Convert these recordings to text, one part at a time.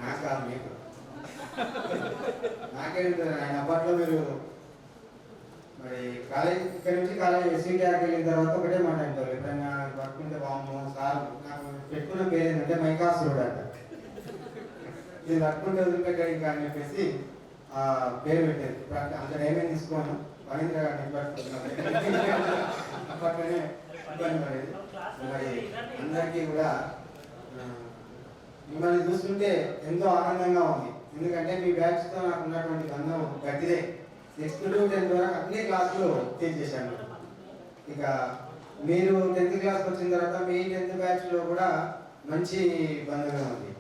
నాకు కాదు మీకు నాకే ఉంటుంది ఆయన అప్పట్లో మీరు మరి కాలేజ్ ఇక్కడ నుంచి కాలేజ్ ఎస్సీటీఆర్కి వెళ్ళిన తర్వాత ఒకటే మాట అంటారు ఎప్పుడైనా పట్టుకుంటే బాగుండు సార్ నాకు పెట్టుకున్న పేరు ఏంటంటే మైకాసురుడు అంట ఇది పట్టుకుంటే వదిలిపెట్టాడు ఇంకా అని చెప్పేసి ఆ పేరు పెట్టేది అంత ఏమేమి తీసుకోను రవీంద్ర గారిని పట్టుకుంటున్నాను అప్పట్లోనే ఇబ్బంది పడేది మరి అందరికీ కూడా మిమ్మల్ని చూస్తుంటే ఎంతో ఆనందంగా ఉంది ఎందుకంటే మీ బ్యాచ్తో నాకు ఉన్నటువంటి బంధం గట్టిదే 6th to 10th వరకు అన్ని క్లాసులు టీచ్ చేశాను ఇక మీరు 10th క్లాస్కి వచ్చిన తర్వాత మీ 10th బ్యాచ్లో కూడా మంచి బంధంగా ఉంది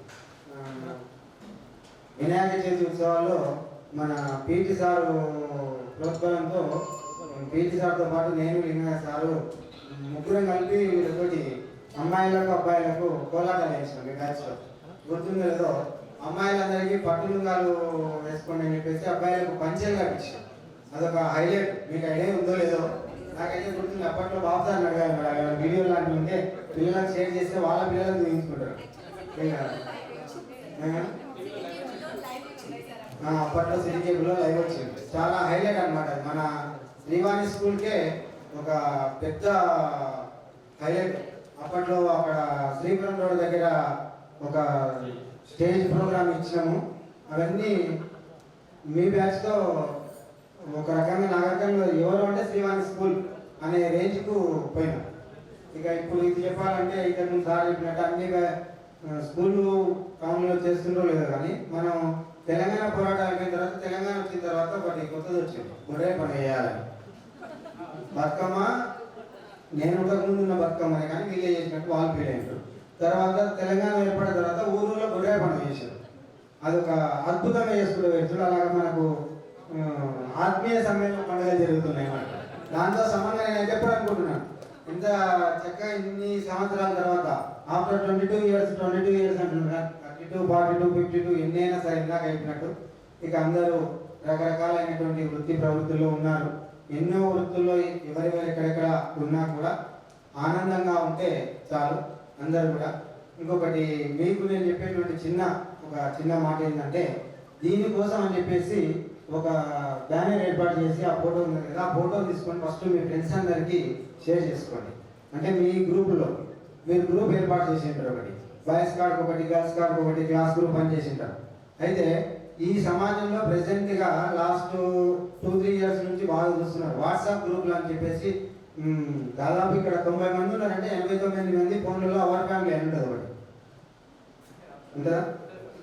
వినాయక చవితి ఉత్సవాల్లో మన పీటీ సారు ప్రోత్సాహంతో పీటీ సార్తో పాటు నేను లింగయ్య సారు ముగ్గురం కలిపి వీళ్ళతోటి అమ్మాయిలకు అబ్బాయిలకు కోలాటాలు వేసాం మీ బ్యాచ్లో గుర్తుందో లేదో అమ్మాయిలందరికీ పట్టు లుంగాలు వేసుకోండి అని చెప్పేసి అబ్బాయిలకు పంచెలు కట్టించాం అదొక హైలైట్ మీకు ఐడియా ఉందో లేదో నాకైతే గుర్తుంది అప్పట్లో బాబు సార్ అడగాలి మరి వీడియో లాంటివి ఉంటే పిల్లలకు షేర్ చేస్తే వాళ్ళ పిల్లలకు చూపించుకుంటారు అప్పట్లో సిటీ కేబుల్లో లైవ్ వచ్చింది చాలా హైలైట్ అనమాట మన శ్రీవాణి స్కూల్కే ఒక పెద్ద హైలైట్ అప్పట్లో అక్కడ శ్రీపురం రోడ్ దగ్గర ఒక స్టేజ్ ప్రోగ్రామ్ ఇచ్చినాము అవన్నీ మీ బ్యాచ్తో ఒక రకంగా నాగరికంగా ఎవరు అంటే శ్రీవాణి స్కూల్ అనే రేంజ్కు పోయినాం ఇక ఇప్పుడు ఇది చెప్పాలంటే ఇంతకుముందు సార్ చెప్పినట్టు అన్ని స్కూళ్ళు టౌన్లో చేస్తుండో లేదో కానీ మనం తెలంగాణ పోరాటాలు అయిన తర్వాత తెలంగాణ వచ్చిన తర్వాత ఒకటి కొత్తది వచ్చింది గుర్రే పని వేయాలని బతుకమ్మ నేను ముందు ఉన్న బతుకమ్మని కానీ వీళ్ళే చేసినట్టు వాళ్ళు ఫీల్ అయినారు తర్వాత తెలంగాణ ఏర్పడిన తర్వాత ఊళ్ళో గొర్రె పండుగ చేశారు అదొక అద్భుతంగా చేసుకుంటూ వేస్తారు అలాగా మనకు ఆత్మీయ సమ్మేళన పండుగలు జరుగుతున్నాయి అన్నమాట దాంతో సంబంధం నేను ఎప్పుడు అనుకుంటున్నాను ఇంత చక్కగా ఇన్ని సంవత్సరాల తర్వాత ఆఫ్టర్ 22 years అంటున్నారు 32, 42, 52 ఎన్నైనా సరే ఇందాక అయిపోయినట్టు ఇక అందరూ రకరకాలైనటువంటి వృత్తి ప్రవృత్తుల్లో ఉన్నారు ఎన్నో వృత్తుల్లో ఎవరెవరు ఎక్కడెక్కడ ఉన్నా కూడా ఆనందంగా ఉంటే చాలు అందరూ కూడా ఇంకొకటి మీకు నేను చెప్పేటువంటి చిన్న మాట ఏంటంటే దీనికోసం అని చెప్పేసి ఒక బ్యానర్ ఏర్పాటు చేసి ఆ ఫోటో ఉంది కదా ఆ ఫోటో తీసుకొని ఫస్ట్ మీ ఫ్రెండ్స్ అందరికీ షేర్ చేసుకోండి అంటే మీ గ్రూపులో మీరు గ్రూప్ ఏర్పాటు చేసి ఉంటారు ఒకటి బాయ్స్ కార్డ్ ఒకటి గర్ల్స్ కార్డ్ ఒకటి క్లాస్ గ్రూప్ అని చేసి ఉంటారు అయితే ఈ సమాజంలో ప్రెసెంట్గా లాస్ట్ 2-3 years నుంచి బాగా చూస్తున్నారు వాట్సాప్ గ్రూపులు అని చెప్పేసి దాదాపు ఇక్కడ 90 మంది ఉన్నారంటే 89 మంది ఫోన్లలో అవర్ ఫ్యామిలీ అని ఉంటుంది ఒకటి ఉంటుందా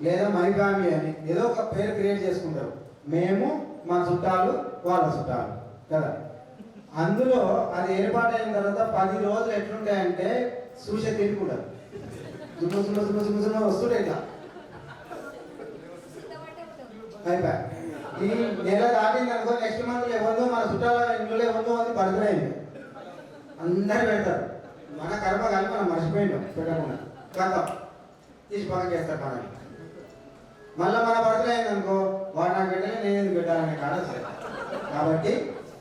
లేదా మై ఫ్యామిలీ అని ఏదో ఒక పేరు క్రియేట్ చేసుకుంటారు మేము మా చుట్టాలు వాళ్ళ చుట్టాలు కదా అందులో అది ఏర్పాటైన తర్వాత 10 రోజులు ఎట్లుంటాయంటే చూసే తిరుగుకుంటారు వస్తుంటాయి ఇట్లా అయిపోయా ఈ నెల దాటింది అనుకో నెక్స్ట్ మంత్ ఎవరిదో మన చుట్టాల ఇంట్లో ఎవరిదో అది బర్త్డే అయింది అందరు పెడతారు మన కర్మ కానీ మనం మర్చిపోయింటాం పెట్టకుండా కథం తీసి పక్కకి వేస్తారు మనకి మళ్ళీ మన బర్త్డే అయింది అనుకో వాడు నాకు పెట్టలే నేను ఎందుకు పెట్టాలనే కాడ సరే కాబట్టి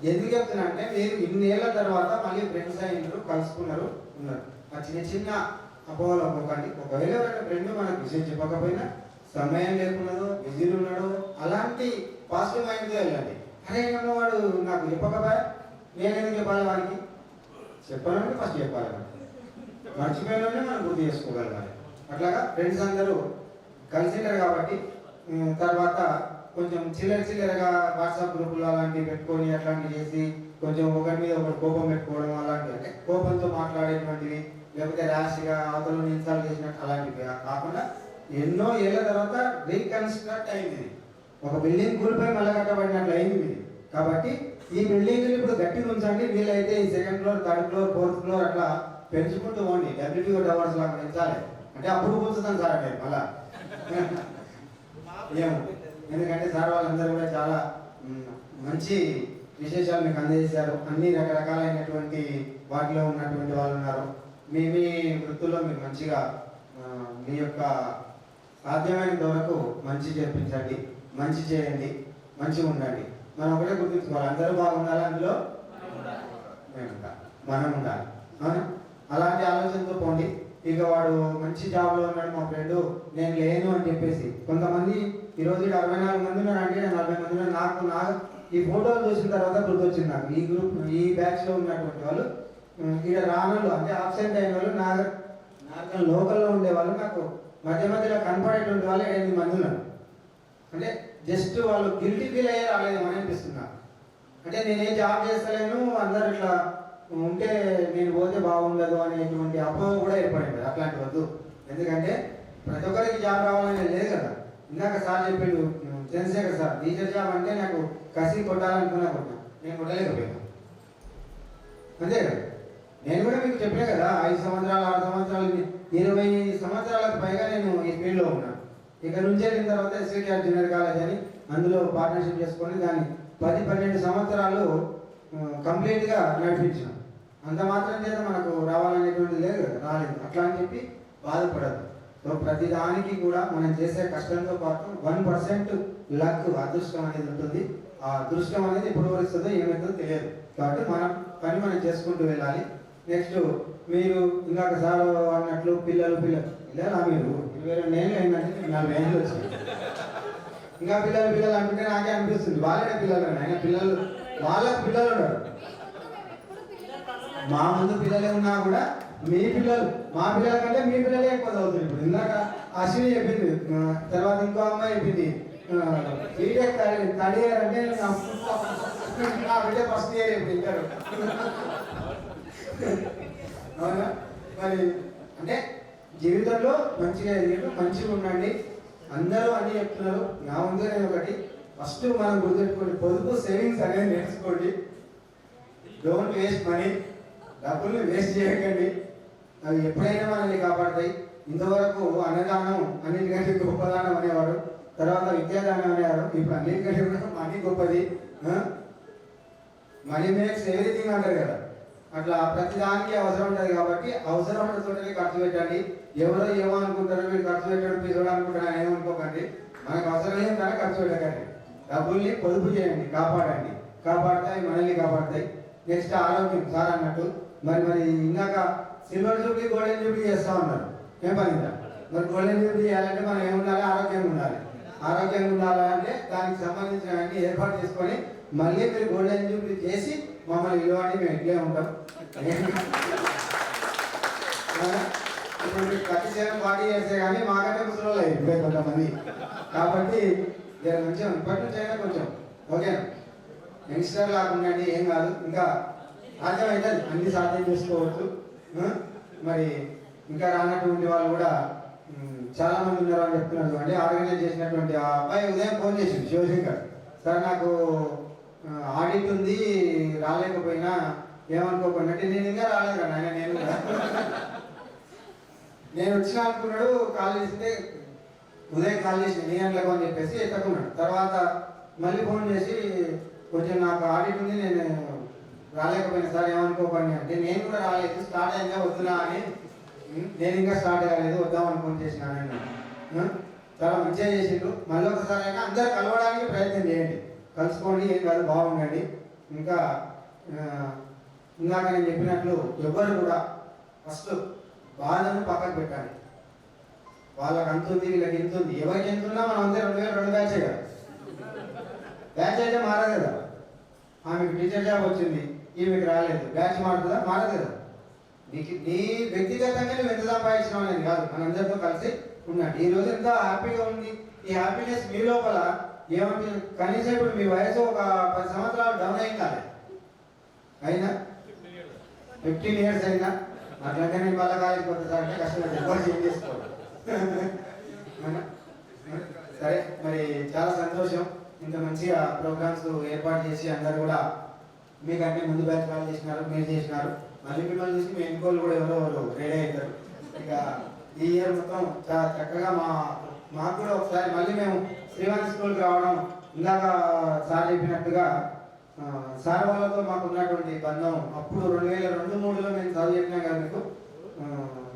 ఎందుకు చెప్తున్నా అంటే మీరు ఇన్నేళ్ల తర్వాత మళ్ళీ ఫ్రెండ్స్ అయినారు కలుసుకున్నారు ఉన్నారు ఆ చిన్న అపోహలు ఒక్కొక్కటి ఒకవేళ ఎవరైనా ఫ్రెండ్ మనకు విషయం చెప్పకపోయినా సమయం లేకున్నదో బిజీలు ఉన్నాడో అలాంటి పాజిటివ్ మైండ్తో వెళ్ళండి అరే ఏమో వాడు నాకు చెప్పకపోయా నేను ఎందుకు చెప్పాలి వాడికి చెప్పాలంటే ఫస్ట్ చెప్పాలి మర్చిపోయినోనే మనం గుర్తు చేసుకోగలగాలి అట్లాగా ఫ్రెండ్స్ అందరూ కలిసింటారు కాబట్టి తర్వాత కొంచెం చిల్లరగా వాట్సాప్ గ్రూపులు అలాంటివి పెట్టుకొని అట్లాంటివి చేసి కొంచెం ఒకరి మీద ఒకటి కోపం పెట్టుకోవడం అలాంటివి అంటే కోపంతో మాట్లాడేటువంటివి లేకపోతే ర్యాష్గా అవతలను ఇన్స్టాల్ చేసినట్టు అలాంటివి కాకుండా ఎన్నో ఏళ్ళ తర్వాత రీకన్స్ట్రక్ట్ అయింది ఒక బిల్డింగ్ కూలిపోయి మళ్ళీ కట్టబడినట్లు అయింది ఇది కాబట్టి ఈ బిల్డింగ్ ఇప్పుడు గట్టిగా ఉంచండి వీళ్ళైతే ఈ 2nd floor 3rd floor 4th floor అట్లా పెంచుకుంటూ పోండి WTO టవర్స్ లాగా పెంచాలి అంటే అప్పుడు కూర్చుతాను సార్ నేను మళ్ళా ఏమో ఎందుకంటే సార్ వాళ్ళందరూ కూడా చాలా మంచి విశేషాలు మీకు అందజేశారు అన్ని రకరకాలైనటువంటి వాటిలో ఉన్నటువంటి వాళ్ళు ఉన్నారు మీ వృత్తుల్లో మీరు మంచిగా మీ యొక్క సాధ్యమైనంత వరకు మంచి చేర్పించండి మంచి చేయండి మంచిగా ఉండండి మనం ఒకటే గుర్తుంచుకోవాలి అందరూ బాగుండాలి అందులో మనం ఉండాలి అవునా అలాంటి ఆలోచనతో పోండి ఇక వాడు మంచి జాబ్లో ఉన్నాడు మా ఫ్రెండ్, నేను లేను అని చెప్పేసి. కొంతమంది ఈరోజు 64 మంది ఉన్నారు అంటే 40 మంది ఉన్నారు. నాకు ఈ ఫోటోలు చూసిన తర్వాత గుర్తొచ్చింది నాకు ఈ గ్రూప్ ఈ బ్యాచ్లో ఉన్నటువంటి వాళ్ళు ఇక్కడ రానోళ్ళు అంటే ఆబ్సెంట్ అయిన వాళ్ళు నాకు లోకల్లో ఉండేవాళ్ళు నాకు మధ్య మధ్యలో కనపడేటువంటి వాళ్ళు 8 మంది ఉన్నారు. అంటే జస్ట్ వాళ్ళు గిల్టీ ఫీల్ అయ్యే రాలేదు అని అనిపిస్తున్నారు. అంటే నేనేం జాబ్ చేస్తలేను, అందరు ఇట్లా ఉంటే నేను పోతే బాగుండదు అనేటువంటి అపోహ కూడా ఏర్పడింది. అట్లాంటి వద్దు, ఎందుకంటే ప్రతి ఒక్కరికి జాబ్ రావాలని లేదు కదా. ఇందాక సార్ చెప్పిండు చంద్రశేఖర్ సార్, టీచర్ జాబ్ అంటే నాకు కసి కొట్టాలనుకున్నా నేను కొట్టలేకపోయాను, అంతే కదా. నేను కూడా మీకు చెప్పినా కదా 5 సంవత్సరాలు 6 సంవత్సరాలు 20 సంవత్సరాలకు పైగా నేను ఈ ఫీల్డ్లో ఉన్నాను. ఇక్కడ నుంచి వెళ్ళిన తర్వాత ఎస్వికేఆర్ జూనియర్ కాలేజ్ అని అందులో పార్ట్నర్షిప్ చేసుకొని దాన్ని 10-12 సంవత్సరాలు కంప్లీట్గా నడిపించాం. అంత మాత్రం చేత మనకు రావాలనేటువంటిది లేదు కదా, రాలేదు. అట్లా అని చెప్పి బాధపడదు. సో ప్రతి దానికి కూడా మనం చేసే కష్టంతో పాటు 1% లక్ అదృష్టం అనేది ఉంటుంది. ఆ అదృష్టం అనేది ఎప్పుడు వస్తుందో ఏమవుతుందో తెలియదు. కాబట్టి పని మనం చేసుకుంటూ వెళ్ళాలి. నెక్స్ట్ మీరు ఇందాక సార్ అన్నట్లు పిల్లలు మీరు 22 ఏళ్ళు అయిందంటే 40 ఏళ్ళు వచ్చింది. ఇంకా పిల్లలు అంటుంటే నాకే అనిపిస్తుంది వాళ్ళే పిల్లలు ఆయన పిల్లలు వాళ్ళకి పిల్లలు ఉన్నారు. మా ముందు పిల్లలే ఉన్నా కూడా మీ పిల్లలు మా పిల్లల కంటే మీ పిల్లలే ఎక్కువ చదువుతుంది. ఇప్పుడు ఇందాక అశ్విని చెప్పింది, తర్వాత ఇంకో అమ్మాయి చెప్పింది బీటెక్ థర్డ్ ఇయర్ అంటే నా బిడ్డ ఫస్ట్ ఇయర్ చెప్పింది ఇద్దరు. అవునా? మరి అంటే జీవితంలో మంచిగా ఎదిగారు, మంచిగా ఉండండి. అందరూ అని చెప్తున్నారు. నా ముందు నేను ఒకటి ఫస్ట్ మనం గుర్తుపెట్టుకోండి, పొదుపు సేవింగ్స్ అనేది నేర్చుకోండి. డోంట్ వేస్ట్ మనీ, డబ్బుల్ని వేస్ట్ చేయకండి. అవి ఎప్పుడైనా మనల్ని కాపాడతాయి. ఇంతవరకు అన్నదానం అన్నిటికంటే గొప్పదానం అనేవారు, తర్వాత విద్యాదానం అనేవారు. ఇప్పుడు అన్నిటికంటే కూడా మనీ గొప్పది. మనీ మేక్స్ ఎవ్రీథింగ్ అంటారు కదా, అట్లా ప్రతిదానికి అవసరం ఉంటుంది. కాబట్టి అవసరం ఉన్న చోటకి ఖర్చు పెట్టండి. ఎవరో ఏమో అనుకుంటారో మీరు ఖర్చు పెట్టడం పిసోడు అనుకుంటారని ఏమనుకోకండి. మనకు అవసరం ఏం కానీ ఖర్చు పెట్టకండి. డబ్బుల్ని పొదుపు చేయండి, కాపాడండి. కాపాడతాయి, మనల్ని కాపాడతాయి. నెక్స్ట్ ఆరోగ్యం సార్ అన్నట్టు మరి ఇందాక సిల్వర్ జూబ్లీ గోల్డెన్ జూబ్లీ చేస్తూ ఉన్నారు. ఏం పనిందా? మరి గోల్డెన్ జూబ్లీ చేయాలంటే మనం ఏముండాలి? ఆరోగ్యంగా ఉండాలి. ఆరోగ్యంగా ఉండాలంటే దానికి సంబంధించిన అన్ని ఏర్పాటు చేసుకొని మళ్ళీ మీరు గోల్డెన్ జూబ్లీ చేసి మమ్మల్ని విలువని మేము ఇట్లే ఉంటాం. ఇప్పుడు మీరు 37-40 చేస్తే కానీ మాకంటే ముసలి అయిపోయి కొంతమంది. కాబట్టి కొంచెం ఇప్పటి నుంచి అయినా కొంచెం ఓకేనా, యంగ్స్టర్ లాగా ఉండండి, ఏం కాదు. ఇంకా సాధ్యమవుతుంది, అన్ని సాధ్యం చేసుకోవచ్చు. మరి ఇంకా రానటువంటి వాళ్ళు కూడా చాలా మంది ఉన్నారు అని చెప్తున్నారు. అంటే ఆర్గనైజ్ చేసినటువంటి ఆ అబ్బాయి ఉదయం ఫోన్ చేసింది, శివశంకర్ సార్ నాకు ఆడిట్ ఉంది రాలేకపోయినా ఏమనుకోకుండా అంటే నేను ఇంకా రాలేదు కదా ఆయన, నేను వచ్చినా అనుకున్నాడు. కాల్ చేసిందే ఉదయం కాల్ చేసి నీ గంటలకు అని చెప్పేసి ఎత్తకున్నాడు. తర్వాత మళ్ళీ ఫోన్ చేసి కొంచెం నాకు ఆడిట్ ఉంది నేను రాలేకపోయినా సార్ ఏమనుకోకండి అంటే, నేను కూడా రాలేదు, స్టార్ట్ అయిందా వద్దునా అని. నేను ఇంకా స్టార్ట్ కాలేదు, వద్దామని ఫోన్ చేసిన నేను. చాలా మంచిగా చేసిండ్రు. మళ్ళీ ఒకసారి అయినా అందరు కలవడానికి ప్రయత్నం చేయండి, కలుసుకోండి, ఏం కాదు, బాగుండండి. ఇంకా ఇందాక నేను చెప్పినట్లు ఎవరు కూడా ఫస్ట్ బాధను పక్కకు పెట్టాలి. వాళ్ళకి అంత ఉంది, వీళ్ళకి ఎంత ఉంది, ఎవరికి ఎంత ఉన్నా మనం అంతే 2002 బ్యాచే కదా. బ్యాచ్ అయితే మారదు కదా. ఆమెకు టీచర్ జాబ్ వచ్చింది, ఈమెకు రాలేదు, బ్యాచ్ మారుతుందా? మారదు కదా. నీ వ్యక్తిగతంగా నువ్వు ఎంత సంపాదించినావు అనేది కాదు, మనందరితో కలిసి ఉన్నాడు. ఈ రోజు ఎంత హ్యాపీగా ఉంది. ఈ హ్యాపీనెస్ మీ లోపల ఏమంటే కనీసం ఇప్పుడు మీ వయసు ఒక 10 సంవత్సరాలు డౌన్ అయిందా? అయినా 15 ఇయర్స్ అయినా అట్లాగే నేను మళ్ళా కాలేజీకి పోతాను అంటే కష్టం, ఎవరు చేంజ్ చేసుకోవాలి. సరే, మరి చాలా సంతోషం. ఇంత మంచిగా ప్రోగ్రామ్స్ ఏర్పాటు చేసి అందరు కూడా మీకంటే ముందు బ్యాచ్ వాళ్ళు చేసినారు, మీరు చేసినారు. మళ్ళీ మిమ్మల్ని చూసి మీ ఎన్నికలు కూడా ఎవరో రెడీ అవుతారు. ఇక ఈ ఇయర్ మొత్తం చాలా చక్కగా మాకు కూడా ఒకసారి మళ్ళీ మేము శ్రీవాణి స్కూల్కి రావడం, ఇందాక సార్ చెప్పినట్టుగా సార్ వాళ్ళతో మాకు ఉన్నటువంటి బంధం అప్పుడు 2002-03లో మేము చదువు చెప్పినాం కదా మీకు.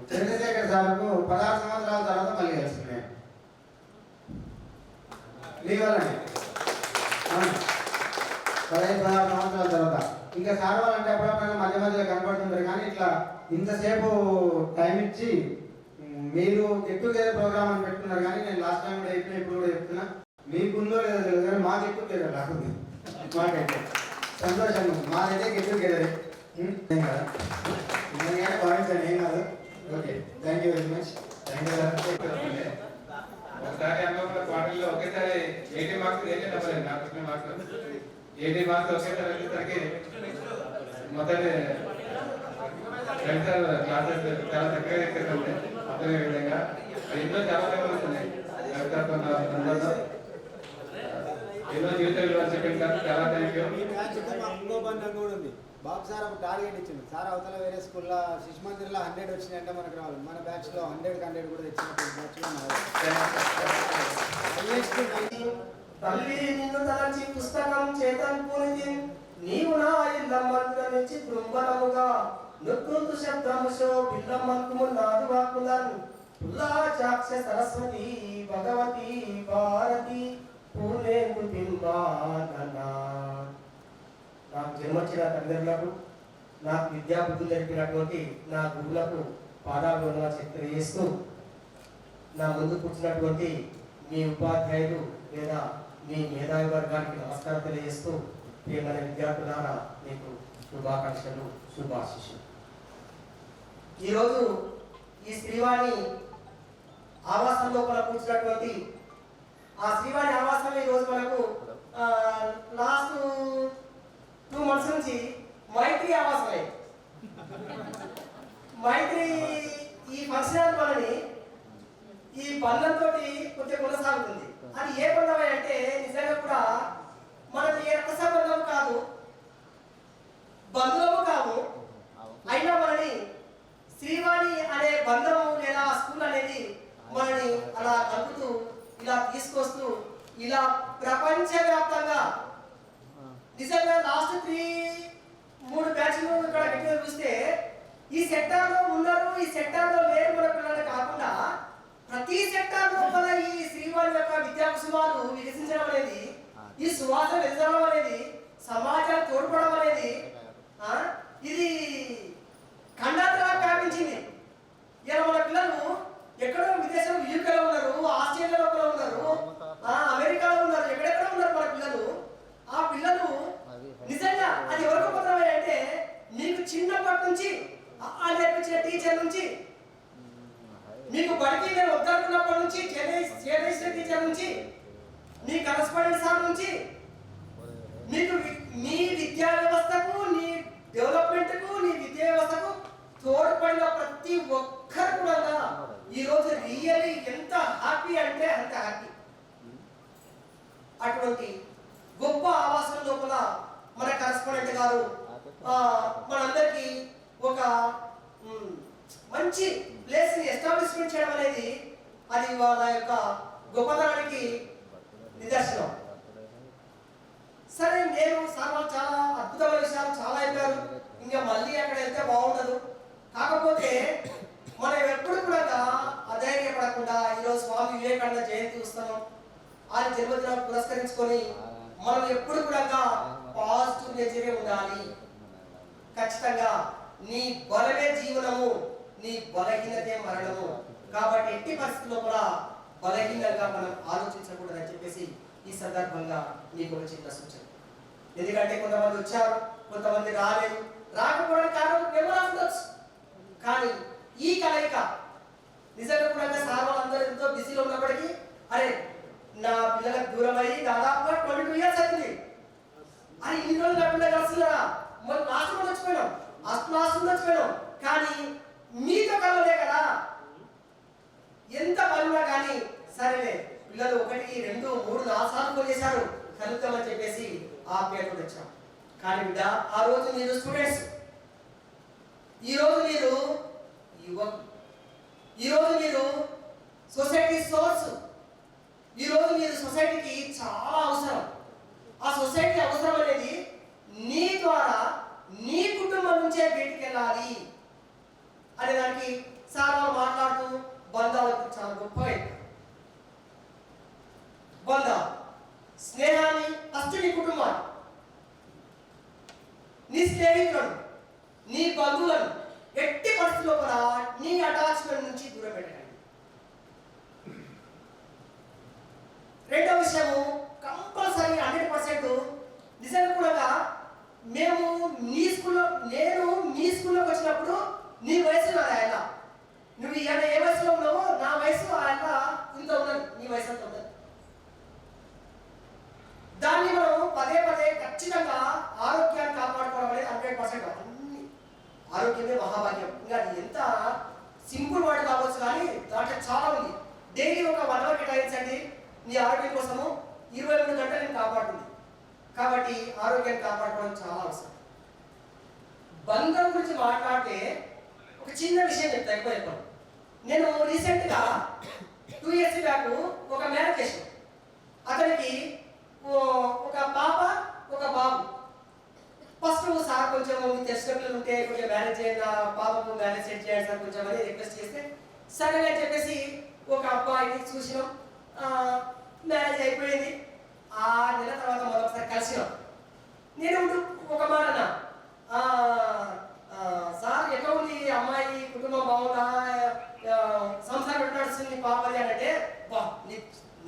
చంద్రశేఖర్ సార్కు 16 సంవత్సరాల తర్వాత మళ్ళీ కలిసినాయి మీ వల్లనే, 15-16 సంవత్సరాల తర్వాత. ఇంకా సార్ వాళ్ళంటే అప్పుడప్పుడు మధ్య మధ్యలో కనపడుతుంటారు, కానీ ఇట్లా ఇంతసేపు టైం ఇచ్చి మీరు గెట్ టుగెదర్ ప్రోగ్రామ్ అని పెట్టుకున్నారు, కానీ నేను లాస్ట్ టైం కూడా చెప్పిన, ఇప్పుడు కూడా చెప్తున్నా, మీకుందో లేదో తెలియదు కానీ మా గెట్ టుగెదర్ రాకుంది. మాకైతే సంతోషం, మాదైతే గెట్ టుగెదర్ ఏం కదా, కానీ భావించండి, ఏం కాదు. Okay, thank you very much. Thank you. ఒకసారి అన్నప్పుడు క్వార్టర్లో ఒకేసారి 80 మార్క్స్ ఏం చెప్పలేదు, 40 మార్క్స్ 80 మార్క్స్ ఒకేసారి వచ్చేసరికి మొత్తం క్లాసెస్ చాలా చక్కగా చెప్పేస్తుంది. అర్థమయ్యే విధంగా ఎన్నో చాలా వస్తున్నాయి. ఎన్నో జీవిత విలువలు చెప్పండి సార్, చాలా థ్యాంక్ యూ. బాబు సార్ ఒక టార్గెట్ ఇచ్చింది సార్, అవతల వేరే స్కూల్లో శిశు మందిర్లో 100 వచ్చినాయంటే మనకు రావాలి, మన బ్యాచ్లో 100 కూడా తెచ్చినట్టు తల్లి నిన్ను తలచి పుస్తకం చేతనుకుని నీవు నా ఇల్లమ్మందుల నుంచి బృంబరముగా నృత్యంతు శబ్దముషో బిల్లమ్మకు నాదు వాకులన్ పుల్లా చాక్ష సరస్వతి భగవతి భారతి పూలేందు బింబాననా. నాకు జన్మొచ్చిన తల్లిదండ్రులకు, నాకు విద్యాబుద్ధులు జరిపినటువంటి నా గురువులకు పాదాభివందన తెలియజేస్తూ, నా ముందు కూర్చున్నటువంటి మీ ఉపాధ్యాయులు లేదా మీ మేధావి వర్గానికి నమస్కారం తెలియజేస్తూ, ప్రియమైన విద్యార్థులారా మీకు శుభాకాంక్షలు, శుభాశిష్యులు. ఈరోజు ఈ శ్రీవాణి ఆవాసం లోపల కూర్చున్నటువంటి ఆ శ్రీవాణి ఆవాసం ఈరోజు మనకు లాస్ట్ 2 months నుంచి మైత్రి ఆవాసమే. మైత్రి ఈ ఫంక్షన్ మనని ఈ బంధంతో కొంచెం కొనసాగుతుంది. అది ఏ బంధం అంటే నిజంగా కూడా మనది ఏ రక్త సంబంధం కాదు, బంధువులు కాదు, అయినా మనని శ్రీవాణి అనే బంధము లేదా స్కూల్ అనేది మనని అలా కలుపుతూ ఇలా తీసుకొస్తూ ఇలా ప్రపంచవ్యాప్తంగా నిజంగా లాస్ట్ 3 బ్యాచ్లు ఇక్కడ గట్టిగా చూస్తే ఈ సెక్టార్లో ఉన్నారు, ఈ సెక్టార్లో లేరు మన పిల్లలు కాకుండా ప్రతి సెక్టార్ లోపల ఈ శ్రీవారి యొక్క విద్యా కుసుమాలు వికసించడం అనేది, ఈ సువాసన వెదజల్లడం అనేది, సమాజాన్ని తోడ్పడడం అనేది ఇది ఖండాంతరంగా వ్యాపించింది. ఇలా మన పిల్లలు ఎక్కడో విదేశంలో యూకేలో ఉన్నారు, ఆస్ట్రేలియాలో కూడా ఉన్నారు, అమెరికాలో ఉన్నారు, ఎక్కడెక్కడ ఉన్నారు మన పిల్లలు. ఆ పిల్లలు నిజంగా అది ఎవరికి పోతాయి అంటే మీకు చిన్నప్పటి నుంచి నేర్పించిన టీచర్ నుంచి, మీకు బడికి నేను వద్దనుకున్నప్పటి నుంచి చేసిన టీచర్ నుంచి, మీ కరస్పాండెంట్ సార్ నుంచి, మీకు మీ విద్యా వ్యవస్థకు, నీ డెవలప్మెంట్కు, నీ విద్యా వ్యవస్థకు తోడ్పడిన ప్రతి ఒక్కరు కూడా ఈరోజు రియల్లీ ఎంత హ్యాపీ అంటే అంత హ్యాపీ. అటువంటి గొప్ప ఆవాసం లోపల మన కరస్పాండెంట్ గారు మనందరికీ ఒక మంచి ప్లేస్ ని ఎస్టాబ్లిష్మెంట్ చేయడం అనేది అది వాళ్ళ యొక్క గొప్పతనానికి నిదర్శనం. సరే, నేను సార్ చాలా అద్భుతమైన విషయాలు చాలా చెప్పారు, ఇంకా మళ్ళీ అక్కడ వెళ్తే బాగుండదు. కాకపోతే మనం ఎప్పుడు కూడా అధైర్యపడకుండా ఈరోజు స్వామి వివేకానంద జయంతి ఉత్సవం ఆయన జన్మదినాన్ని పురస్కరించుకొని మనం ఎప్పుడు కూడా పాజిటివ్ నేచరే ఉండాలి. ఖచ్చితంగా నీ బలమే జీవనము, నీ బలహీనతే మరణము. కాబట్టి ఎట్టి పరిస్థితుల్లో కూడా బలహీనంగా మనం ఆలోచించకూడదని చెప్పేసి ఈ సందర్భంగా మీకు ఒక చిన్న సూచన. ఎందుకంటే కొంతమంది వచ్చారు, కొంతమంది రాలేదు. రాకపోవడానికి కారణం నెంబర్ ఆఫ్ ఉండొచ్చు, కానీ ఈ కలయిక నిజంగా కూడా సార్ వాళ్ళందరూ ఎంతో బిజీలో ఉన్నప్పటికీ అరే నా పిల్లలకు దూరం అయ్యి దాదాపుగా 22 years అవుతుంది. అది ఇన్ని రోజులు నా పిల్లలు కలుస్తున్నారా, మనం లాస్ట్ వచ్చిపోయినాం, అసలు వచ్చిపోయినాం, కానీ మీతో కలవలే కదా. ఎంత పనున్నా కానీ సరేలే పిల్లలు 1, 2, 3, 4 సార్లు ఫోన్ చేశారు కలుద్దామని చెప్పేసి ఆ పేరు వచ్చాం. కానీ బిడ్డ ఆ రోజు మీరు స్టూడెంట్స్, ఈరోజు మీరు యువకులు, ఈరోజు మీరు సొసైటీ సోర్స్, ఈరోజు మీరు సొసైటీకి చాలా అవసరం. ఆ సొసైటీ అవసరం అనేది నీ ద్వారా నీ కుటుంబం నుంచే బయటికి వెళ్ళాలి అనే దానికి సార్ మాట్లాడుతూ బంధాలకు చాలా గొప్ప బంధాలు, స్నేహాన్ని ఫస్ట్ నీ కుటుంబాన్ని, నీ స్నేహితులను, నీ బంధువులను ఎట్టి రెండో విషయము కంపల్సరీ 100% నిజంగా కూడా మేము నేను మీ స్కూల్లోకి వచ్చినప్పుడు నీ వయసు నాది ఆయన, నువ్వు ఈయన ఏ వయసులో ఉన్నావో నా వయసు ఆయన ఇంత ఉన్నది, నీ వయసు అంత ఉన్నది. దాన్ని మనం పదే పదే ఖచ్చితంగా ఆరోగ్యాన్ని కాపాడుకోవడం అనేది 100%. అన్ని ఆరోగ్యమే మహాభాగ్యం. ఇంకా అది ఎంత సింపుల్ వర్డ్ కావచ్చు కానీ దాంట్లో చాలా ఉంది. డైలీ ఒక 1 అవర్ కేటాయించండి నీ ఆరోగ్యం కోసము. 23 గంటలు నేను కాపాడుతుంది. కాబట్టి ఆరోగ్యాన్ని కాపాడుకోవడం చాలా అవసరం. బంధం గురించి మాట్లాడితే ఒక చిన్న విషయం చెప్తా, ఎక్కువ చెప్పాను. నేను రీసెంట్గా 2 years బ్యాక్ ఒక మ్యారేజ్ చేసాను. అతనికి ఒక పాప ఒక బాబు. ఫస్ట్ సార్ కొంచెం తెలిసిన పిల్లలు ఉంటే కొంచెం మ్యారేజ్ చేయండి, పాపకు మ్యారేజ్ సెట్ చేయండి సార్ కొంచెం అని రిక్వెస్ట్ చేస్తే సరే అని చెప్పేసి ఒక అబ్బాయిని చూసినాం. మ్యారేజ్ అయిపోయింది. 6 నెలల తర్వాత మరొకసారి కలిసినాం. నేను ఒక మాట అన్నా, సార్ ఎట్లా ఉంది అమ్మాయి, కుటుంబం బాగుందా, సంసారం నడుస్తుంది పాపది అని అంటే, బా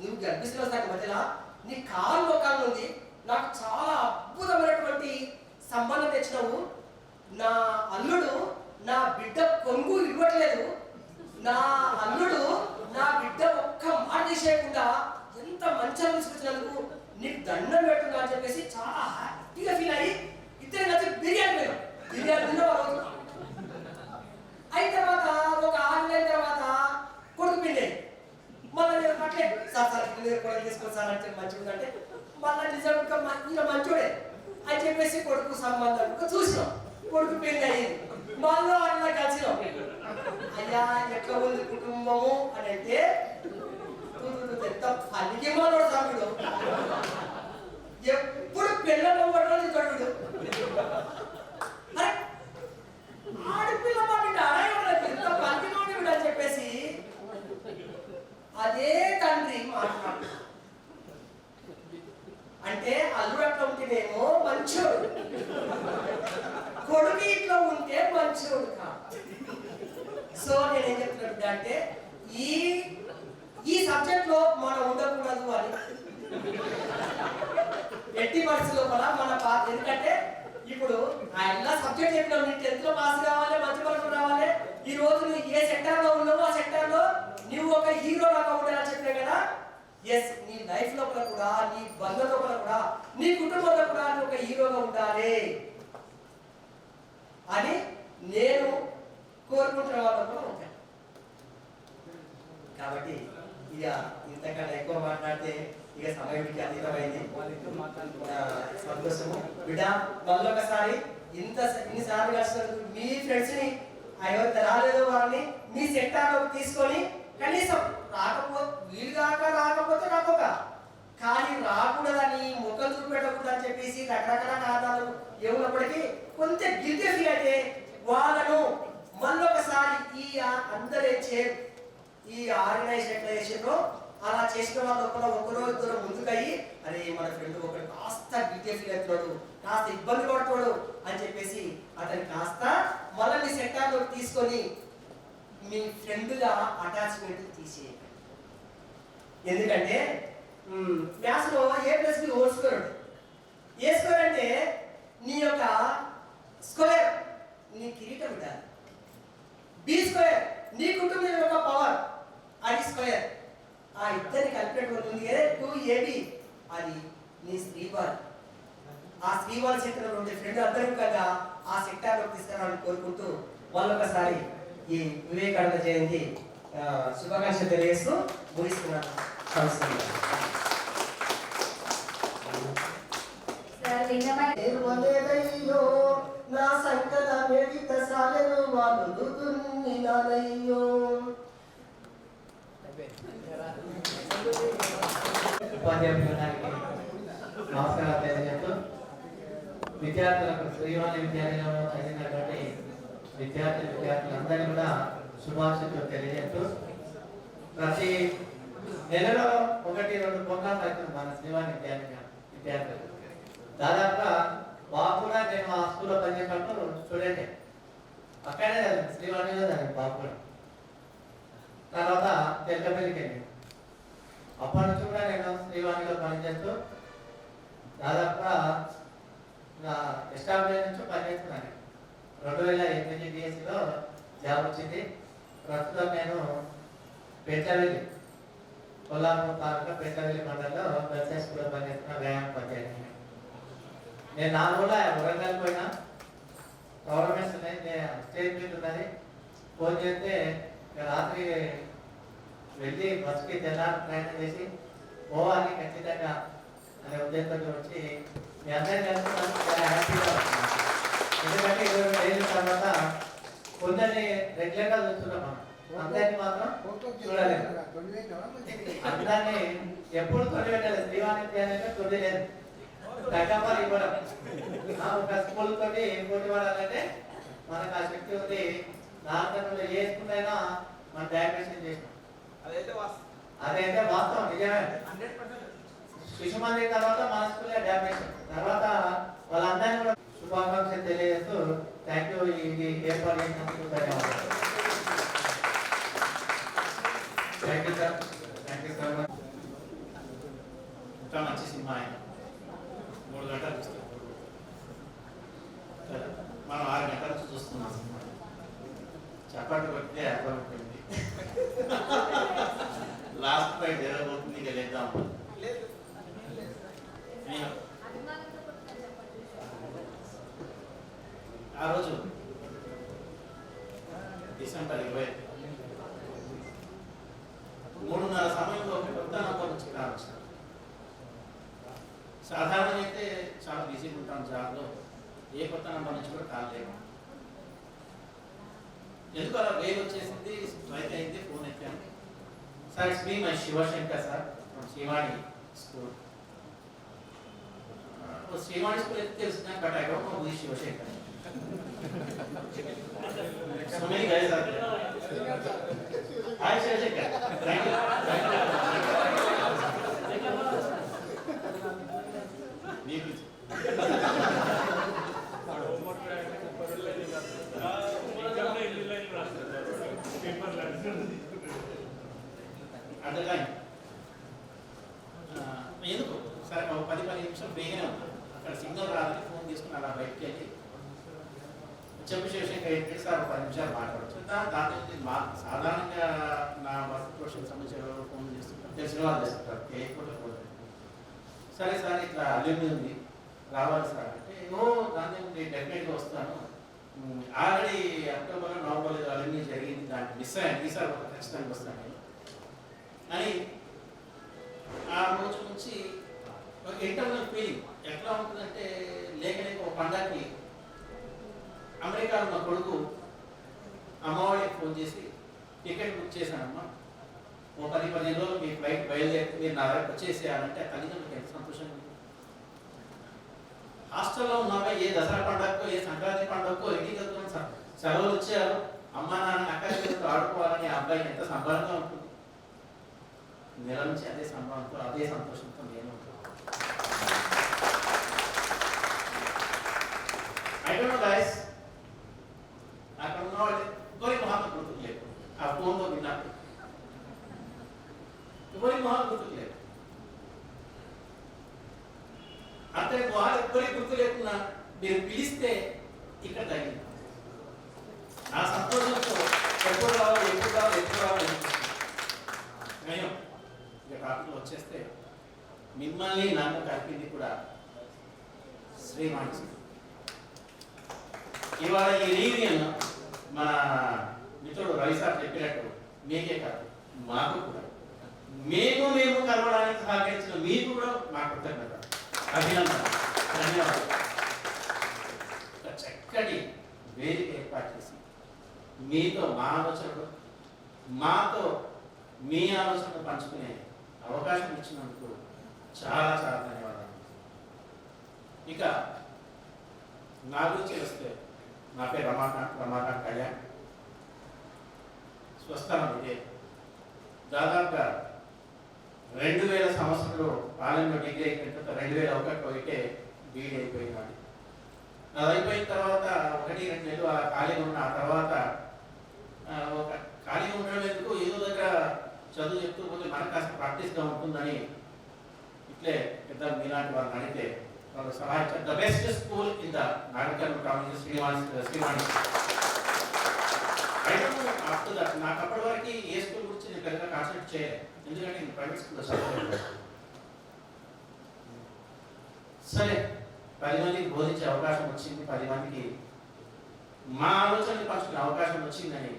నువ్వు గర్భిస్తున్న సార్ మధ్యలో నీ కాలు మొక్కాలు ఉంది, నాకు చాలా అద్భుతమైనటువంటి సంబంధం తెచ్చినావు. నా అల్లుడు నా బిడ్డ కొంగు ఇవ్వట్లేదు, నా అల్లుడు నా బిడ్డ ఒక్క మాట తీసేయకుండా ఎంత మంచిగా తీసుకొచ్చినందుకు నీకు దండం పెడుతున్నా అని చెప్పేసి చాలా హ్యాపీగా ఫీల్ అయ్యి ఇద్దరు కలిసి బిర్యానీ తిన్న రోజు. అయిన తర్వాత ఒక 6 నెలల తర్వాత కొడుకు పిండి మళ్ళీ నేను అట్లే సార్ కూడా తీసుకోవాలి సార్ అంటే మంచిగా ఉందంటే మళ్ళీ నిజంగా ఇలా మంచోడే అని చెప్పేసి కొడుకు సంబంధం చూసినాం. కొడుకు పెళ్లి అయ్యింది. మళ్ళీ అట్లా కలిసినాం. అయ్యా ఎట్లా ఉంది కుటుంబము అని అంటే ఎంత పనికి మనోడు సభ్యుడు, ఎప్పుడు పిల్లలు పడడం చూడు. ఆడపిల్ల మాట ఎంత పనికి నోడు అని చెప్పేసి అదే తండ్రి మాట్లాడు. అంటే అల్లుడు అట్లా ఉంటేనేమో మంచోడు, కొడుకు ఇట్లా ఉంటే మంచోడు కాదు. సో నేనేం చెప్తున్నట్టు అంటే ఈ సబ్జెక్ట్ లో మనం ఉండకూడదు అని ఎట్టి పరిస్థితుల్లో కూడా మన ఎందుకంటే ఇప్పుడు ఆ సబ్జెక్ట్ చెప్పినావు, నీ 10th లో పాస్ కావాలి, మంచి మార్కులు రావాలి. ఈ రోజు నువ్వు ఏ సెక్టర్ లో ఉన్నావో ఆ సెక్టర్ లో నువ్వు ఒక హీరో లాగా ఉండాలని చెప్పినా కదా. ఎస్, నీ లైఫ్ లోపల కూడా, నీ బంధం లోపల కూడా, నీ కుటుంబంలో కూడా నువ్వు ఒక హీరోగా ఉండాలి అని నేను కోరుకుంటున్న వాళ్ళు కూడా ఉంటాను. కాబట్టి ఇక ఇంతకన్నా ఎక్కువ మాట్లాడితే ఇక సమయానికి అతీతమైంది. సంతోషము బిడ్డ, మళ్ళీ ఒకసారి ఇన్నిసార్లు కలిసినందుకు మీ ఫ్రెండ్స్ ని ఎవరైతే రాలేదో వారిని మీ సెక్టార్లోకి తీసుకొని కనీసం వీలుగాక రాకపోతే రాకపోక కానీ రాకూడదని ముఖం చూపెట్టకూడదు అని చెప్పేసి రకరకాల కారణాలు ఏమున్నప్పటికీ కొంత గిల్టీ ఫీల్ అయితే వాళ్ళను మళ్ళొకసారి అందరూ ఈ ఆర్గనైజేషన్ అలా చేసిన వాళ్ళు ఒకరో ఇద్దరు ముందుకయ్యి అరే మన ఫ్రెండ్ ఒకటి కాస్త గిల్టీ ఫీల్ అవుతున్నాడు, కాస్త ఇబ్బంది పడుతున్నాడు అని చెప్పేసి అతన్ని కాస్త మళ్ళీ మీ సెక్టార్లోకి తీసుకొని మీ ఫ్రెండ్గా అటాచ్మెంట్ తీసేయండి. ఎందుకంటే మ్యాథ్స్ లో A+B హోల్ స్క్వేర్ ఉంటుంది. ఏ స్క్వేర్ అంటే నీ యొక్క స్క్వేర్, నీ కిరీటం ఉండాలి. B స్క్వేర్ నీ కుటుంబం యొక్క పవర్, అది స్క్వేర్. ఆ ఇద్దరిని కలిపినట్టు ఉంది 2AB, అది నీ శ్రీవారి. ఆ శ్రీవారి సెక్టర్ ఉండే ఫ్రెండ్ అందరూ కదా ఆ సెక్టార్లోకి తీసుకురావాలని కోరుకుంటూ వాళ్ళొకసారి ఈ వివేకానంద జయంతి శుభాకాంక్షలు తెలియజేస్తూ ముగిస్తున్నాను. నా సంకట మెడిత సాలను వాళ్ళు దున్నినానయ్యో. ఉపాధ్యాయులకు నమస్కారాలు తెలియజేస్తూ విద్యార్థులకు శ్రీవాణి విద్యాలయంలో చదివినటువంటి విద్యార్థులందరినీ కూడా శుభాశిస్సులు తెలియజేస్తూ ప్రతి నెలలో 1-2 ప్రోగ్రాంలు అవుతుంది మన శ్రీవాణి విద్యార్థులు. దాదాపుగా బాబు కూడా నేను ఆ స్కూల్లో పనిచేసినప్పుడు స్టూడెంటే, అక్కడే శ్రీవాణిలో చదివి బాబు కూడా. తర్వాత తెల్లపల్లికి వెళ్ళి అప్పటి నుంచి కూడా నేను శ్రీవాణి శ్రీవాణిలో పనిచేస్తూ దాదాపుగా ఎస్టాబ్లిష్ నుంచి పనిచేస్తున్నాను. 2008 డిఎస్సిలో జాబ్ వచ్చింది. ప్రస్తుతం నేను పెంచవెల్లి కొల్లాపూర్ తాలూకా పెంచవెల్లి మండలంలో వెల్ఫేర్ స్కూల్లో పనిచేస్తున్న వ్యాయామ పంచాయతీ. నేను 4 రోజులు వరంగల్ పోయినా, గవర్నమెంట్స్ ఉన్నాయి, స్టేట్ మీట్ ఉన్నది. ఫోన్ చేస్తే రాత్రి వెళ్ళి బస్కి తెల్లారి ప్రయాణం చేసి పోవాలి ఖచ్చితంగా అనే ఉద్దేశంతో వచ్చి మీ అందరినీ కలుసుకున్నాను. చాలా హ్యాపీగా వస్తున్నాను. ఎందుకంటే 20 ఏళ్ళ తర్వాత కొందరిని రెగ్యులర్గా చూస్తున్నాం, అందరినీ మాత్రం చూడలేదు. అందరినీ ఎప్పుడు తొలి పెట్టలేదు. శ్రీవాణి చేయాలంటే తొలి లేదు, తగ్గపాలు ఇవ్వడం. ఒక స్కూల్ తోటి పోటీ పడాలంటే మనకు ఆ శక్తి ఉంది. దాంట్లో ఏ స్కూల్ అయినా మనం డయాగ్రేషన్ చేసినాం. అదైతే వాస్తవం, నిజమే. శిశు మందిర్ తర్వాత మన స్కూల్ డయాగ్రేషన్ తర్వాత వాళ్ళందరినీ కూడా శుభాకాంక్షలు తెలియజేస్తూ థ్యాంక్ యూ. ఇది ఏర్పాటు చేసినందుకు ధన్యవాదాలు. Thank you sir, thank you sir. ఇంకా మంచి సినిమా ఆయన 3 గంటలు చూస్తాం, మనం 6 గంటల నుంచి చూస్తున్నాం సినిమా. చప్పట్లు కొట్టితే అర్థం ఉంటుంది. లాస్ట్ ఫైట్ జరగబోతుంది, ఇక లేద్దాం. ఆ రోజు డిసెంబర్ 20 3:30 సమయంలో ఒక కొత్త నంబర్ నుంచి రావచ్చు. సాధారణంగా అయితే చాలా బిజీగా ఉంటాం జాబ్లో, ఏ కొత్త నంబర్ నుంచి కూడా కాల్ లేవు. ఎందుకు అలా వేవ్ వచ్చేసింది, స్ట్రైక్ అయింది, ఫోన్ ఎత్తాను. Sir it's me my Shivashankar sir from Srivani school. Srivani school అయితే తెలిసిన, but I don't know who is Shivashankar. So many guys are there. Hi Shivashankar. Thank you. నీకు అందుకని ఎందుకు సరే ఒక 10-15 నిమిషాలు ఫ్రీగానే ఉంటాం. అక్కడ సిగ్నల్ రాదని ఫోన్ తీసుకుని అలా బయటకు వెళ్ళి చెప్పు శివశంకర్ ఏంటి సార్ 10 నిమిషాలు మాట్లాడచ్చు. దాంట్లో మా సాధారణంగా నా వర్క్ ప్రొఫెషన్ సంబంధించిన ఫోన్ చేస్తుంటారు, తెలిసిన వాళ్ళు చేస్తుంటారు, చేయకపోతే పోతుంది. సరే సార్ ఇట్లా అల్యూమి ఉంది రావాలి సార్ అంటే, దాన్ని నేను డెఫినెట్గా వస్తాను. ఆల్రెడీ అక్టోబర్ నవంబర్ అల్యూమి జరిగింది, దానికి మిస్ అయ్యాను, ఈసారి ఖచ్చితంగా వస్తాను అని. ఆ రోజు నుంచి ఒక ఇంటర్నల్ ఫీలింగ్ ఎట్లా ఉంటుందంటే, లేక ఒక పండగకి అమెరికాలో ఉన్న కొడుకు అమ్మవాడికి ఫోన్ చేసి టికెట్ బుక్ చేశానమ్మా, ఓ 10-15 రోజులు మీ ఫ్లైట్ బయలుదేరి మీరు నా దగ్గర వచ్చేసేయాలంటే తల్లిదండ్రులకు ఎంత సంతోషంగా ఉంది. హాస్టల్లో ఉన్నాక ఏ దసరా పండుగకో ఏ సంక్రాంతి పండుగకో ఇంటికి వెళ్తున్నాం, సెలవులు వచ్చారు, అమ్మ నాన్న అక్కడితో ఆడుకోవాలని ఆ అబ్బాయికి ఎంత సంబరంగా ఉంటుంది. నెల నుంచి అదే సంబరంతో అదే సంతోషంతో నేను ఐ డోంట్ నో గైస్, అక్కడ ఉన్న వాళ్ళు ఎవరి మొహాలు గుర్తుకు లేదు. ఆ ఫోన్లో విన్నప్పుడు ఎవరి మొహాలు గుర్తుకు లేదు. అంటే మొహాలు ఎవరికి గుర్తు లేకున్నా మీరు పిలిస్తే ఇక్కడ తగ్గింది. నా సంతోషంతో ఎప్పుడు రావాలి ఎప్పుడు రావాలి ఎప్పుడు రావాలి నేను ఇక టాపిక్లో వచ్చేస్తే, మిమ్మల్ని నన్ను కలిపింది కూడా శ్రీవాణి. ఇవాళ ఈ రీయూనియన్ మన మిత్రుడు రవి సార్ చెప్పినట్టు మీకే కాదు మాకు కూడా, మేము కలవడానికి సహకరించిన మీకు కూడా మా కృతజ్ఞత, అభినందన, ధన్యవాదాలు. ఒక చక్కటి వేదిక ఏర్పాటు చేసి మీతో మా ఆలోచనలు, మాతో మీ ఆలోచనలు పంచుకునే అవకాశం ఇచ్చినందుకు చాలా చాలా ధన్యవాదాలు. ఇక నా గురించి వస్తే, నా పేరు రమాకాంత్ కళ్యాణ్, స్వస్థలం ఇదే. దాదాపుగా 2000 సంవత్సరంలో పాలెంలో డిగ్రీ అయిపోయిన తర్వాత 2001 ఇటే బీఈడీ అయిపోయింది. అది అయిపోయిన తర్వాత 1-2 నెలలు ఆ ఖాళీగా ఉన్న, ఆ తర్వాత ఒక ఖాళీగా ఉండడం ఎందుకు, ఏదో దగ్గర చదువు చెప్తూ పోతే మనకు కాస్త ప్రాక్టీస్గా ఉంటుందని ఇట్లే పెద్ద మీలాంటి వారిని అడిగితే వాళ్ళు సలహా ఇచ్చారు. The best school in the నాగరికల్ కాలేజ్ శ్రీవాణి. ఆఫ్టర్ దట్ నాకు అప్పటి వరకు ఏ స్కూల్ గురించి నేను పెద్దగా కాన్సన్ట్రేట్ చేయలేదు, ఎందుకంటే నేను ప్రైవేట్ స్కూల్లో చదవలేదు. సరే 10 మందికి బోధించే అవకాశం వచ్చింది, 10 మందికి మా ఆలోచనలు పంచుకునే అవకాశం వచ్చిందని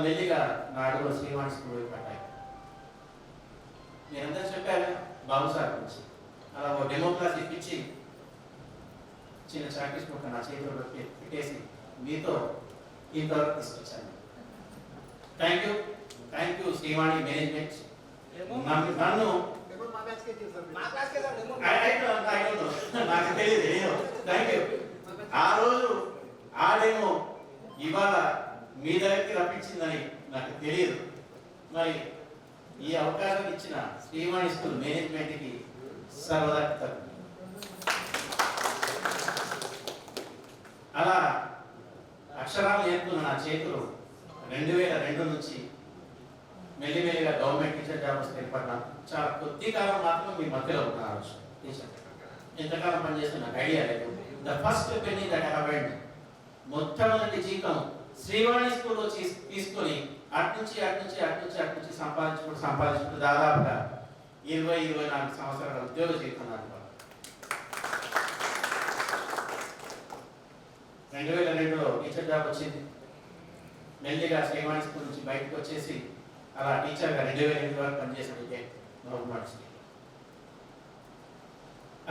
మెల్లిగా నా అడుగులో శ్రీవాణి స్కూల్ పడ్డాయి. మీరందరూ చెప్పారు బాబు సార్ గురించి. అలా ఒక డెమో క్లాస్ ఇప్పించి చిన్న చాక్లెట్ ముక్క నా చేతిలో పెట్టేసి మీతో ఇంతవరకు తీసుకొచ్చాను. Thank you Srivani management. నన్ను నాకు తెలియదు, థ్యాంక్ యూ. ఆ రోజు ఆ డెమో ఇవాళ మీ దగ్గరికి రప్పించిందని నాకు తెలియదు. మరి ఈ అవకాశం ఇచ్చిన శ్రీవాణి స్కూల్ మేనేజ్మెంట్కి సర్వదా అలా అక్షరాలు నేర్పుతున్న నా చేతులు 2002 నుంచి మెల్లిమెల్లిగా గవర్నమెంట్ టీచర్ జాబ్ వస్తే ఏర్పడ్డాను. చాలా కొద్ది కాలం మాత్రం మీ మధ్యలో ఉన్నారు టీచర్. ఎంతకాలం పనిచేస్తున్న నాకు ఐడియా లేదు. The first penny that happened, మొట్టమొదటి జీతం శ్రీవాణి స్కూల్లో తీసుకొని అటు నుంచి సంపాదించుకుంటూ దాదాపుగా 24 సంవత్సరాల ఉద్యోగ జీవితం నాకు. 2002లో టీచర్ జాబ్ వచ్చింది. మెల్లిగా శ్రీవాణి స్కూల్ నుంచి బయటకు వచ్చేసి అలా టీచర్గా 2008 వరకు పనిచేసిన నోబుల్.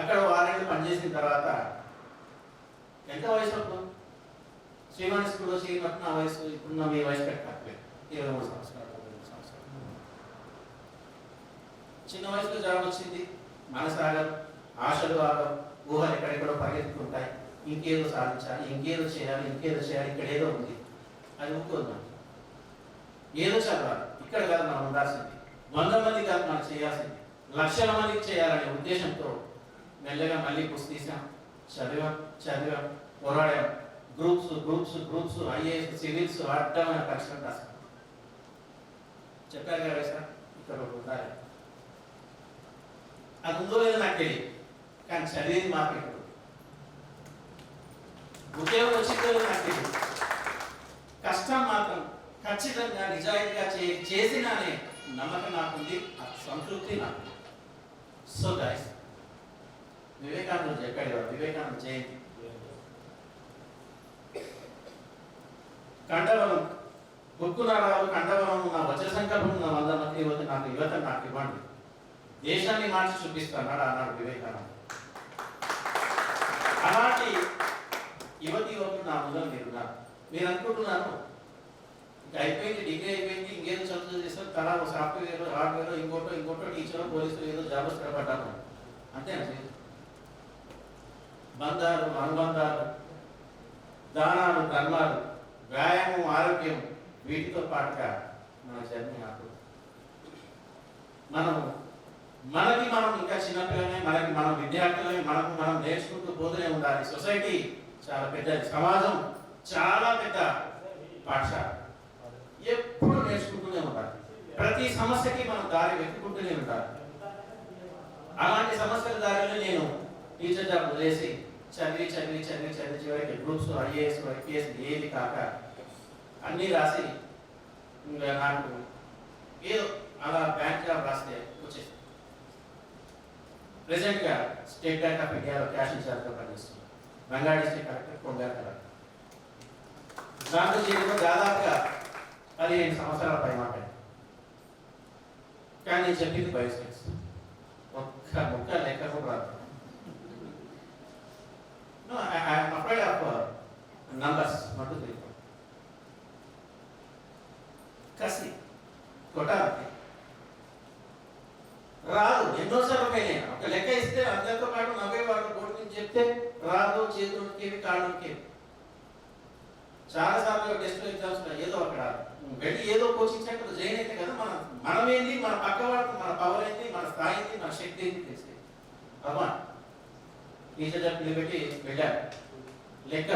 అక్కడ 6 నెలలు పనిచేసిన తర్వాత ఎంత వయసు అప్పుడు శ్రీవాణి స్కూల్లో చేరినప్పుడు నా వయసు ఇప్పుడున్న మీ వయసు పెట్టలేదు, 23 సంవత్సరాలు. చిన్న వయసులో జాబ్ వచ్చింది. మనసు ఆగం, ఆశలు ఆగం, ఊహలు ఎక్కడెక్కడో పరిగెత్తుకుంటాయి. ఇంకేదో సాధించాలి, ఇంకేదో చేయాలి, ఇక్కడ ఏదో ఉంది, అది ఊరుకుందాం. ఏదో చదవాలి, ఇక్కడ కాదు మనం ఉండాల్సింది, 100 మంది కాదు మనం చేయాల్సింది, లక్షల మందికి చేయాలనే ఉద్దేశంతో మెల్లగా మళ్ళీ పుస్తకం తీసాం, చదివాం, పోరాడాం. గ్రూప్స్ ఐఏఎస్, సివిల్స్, అడ్డమైన పరీక్షలు రాసాం. చెప్పారు కదా సార్ ఇక్కడ ఉండాలి. అది ఉందో లేదో నాకు తెలియదు, కానీ చదివేది మాకు ఇప్పుడు ఉద్యోగం వచ్చిందో లేదో నాకు తెలియదు. కష్టం మాత్రం ఖచ్చితంగా నిజాయితీగా చేసినానే నమ్మకం నాకుంది, సంతృప్తి నాకు. సో గైస్, వివేకానంద చెప్పాడు కదా, వివేకానంద జయంతి. కండబలం, బుక్కునరాలు కండబలం, నా వజ్ర సంకల్పం ఉన్న 100 మంది యువత నాకు ఇవ్వండి, దేశాన్ని మార్చి చూపిస్తాడు అన్నాడు వివేకానంద. అలాంటి యువకులు నా ముందర మీరున్నారు. మీరు అనుకుంటున్నాను ఇంకా అయిపోయింది, డిగ్రీ అయిపోయింది, ఇంకేదో చదువు చేస్తారు, తలా సాఫ్ట్వేర్, హార్డ్వేర్, ఇంకోటో టీచర్, పోలీసులు ఏదో జాబ్ స్థిరపడ్డాను అంతేనా? బంధాలు, అనుబంధాలు, దానాలు, ధర్మాలు, వ్యాయామం, ఆరోగ్యం, వీటితో పాటుగా మన జర్నీ ఆకు. మనకి మనం ఇంకా చిన్నపిల్లలమే, మనం విద్యార్థులమే, మనం నేర్చుకుంటూ పోతూనే ఉండాలి. సొసైటీ చాలా పెద్దది, సమాజం చాలా పెద్ద పాఠశాల, ఎప్పుడు నేర్చుకుంటూనే ఉండాలి. ప్రతి సమస్యకి మనం దారి వెతుకుంటూనే ఉండాలి. అలాంటి సమస్యల దారిలో నేను టీచర్ జాబ్ వదిలేసి చదివి చివరికి గ్రూప్స్, ఐఏఎస్, ఐపీఎస్ ఏది కాక అన్నీ రాసి ఇంకా నాకు ఏదో అలా బ్యాంక్ జాబ్ రాస్తే వచ్చేసి ప్రెసెంట్గా స్టేట్ బ్యాంక్ ఆఫ్ ఇండియాలో క్యాష్ ఇన్ఛార్జ్గా పనిచేస్తున్నాను. రంగారెడ్డి డిస్ట్రిక్ట్ కలెక్టర్ కొంగారు. దాంతో చేయడంలో దాదాపుగా 15 సంవత్సరాల పై మాట. కానీ నేను చెప్పింది బయోసైన్స్, ఒక్క ముక్క లెక్క కూడా రాదు. No, I am afraid of numbers, not to 3. కసి కొట్టాలి రాదు. ఎన్నోసార్లు పోయినాయి. ఒక లెక్క ఇస్తే అందరితో పాటు 40 వాడు బోర్డు నుంచి చెప్తే రాదు, చేతులకి కాళ్ళకి. చాలా సార్లు టెస్ట్ ఎగ్జామ్స్ ఏదో అక్కడ వెళ్ళి ఏదో కోచింగ్ సెంటర్ జాయిన్ అయితే కదా మనం ఏంటి, మన పక్క వాడికి మన పవర్ ఏంటి, మన స్థాయి ఏంటి, మన శక్తి ఏంటి తెలిసి అమ్మా టీచర్ చెప్పి పెట్టి వెళ్ళారు. లెక్క,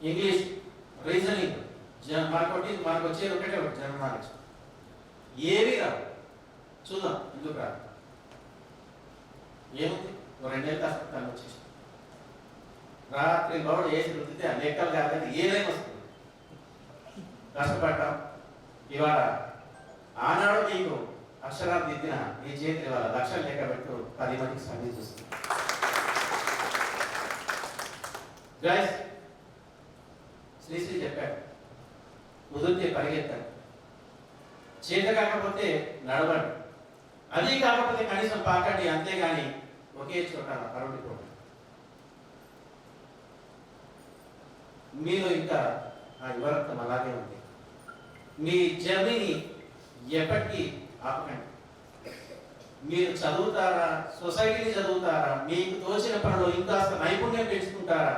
ఇంగ్లీష్, రీజనింగ్, మనకు వచ్చేది ఒకటే జనరల్ నాలెడ్జ్. ఏవి రావు, చూద్దాం ఎందుకు రాదు. ఏముంది 2 నెలలు కష్టపడతాను వచ్చేసి రాత్రి గౌడ వేసి రుద్దితే ఆ లెక్కలు కాదు ఏదైనా వస్తుంది కష్టపడ్డాం. ఇవాళ ఆనాడు నీకు అక్షరాలు దిద్దిన నీ చేతి ఇవాళ లక్షలు లెక్క పెట్టు 10 మందికి సర్వీస్ వస్తుంది. గైస్ శ్రీశ్రీ చెప్పాడు, కుదిరితే పరిగెత్తాడు, చేత కాకపోతే నడవండి, అది కాకపోతే కనీసం పాకండి, అంతేగాని ఒకే చోట పరుడిపోండి. మీరు ఇంకా ఆ యువరక్తం అలాగే ఉంది. మీ జర్నీని ఎప్పటికీ ఆపకండి. మీరు చదువుతారా, సొసైటీని చదువుతారా, మీకు తోచిన పనులు ఇంకాస్త నైపుణ్యం పెంచుకుంటారా,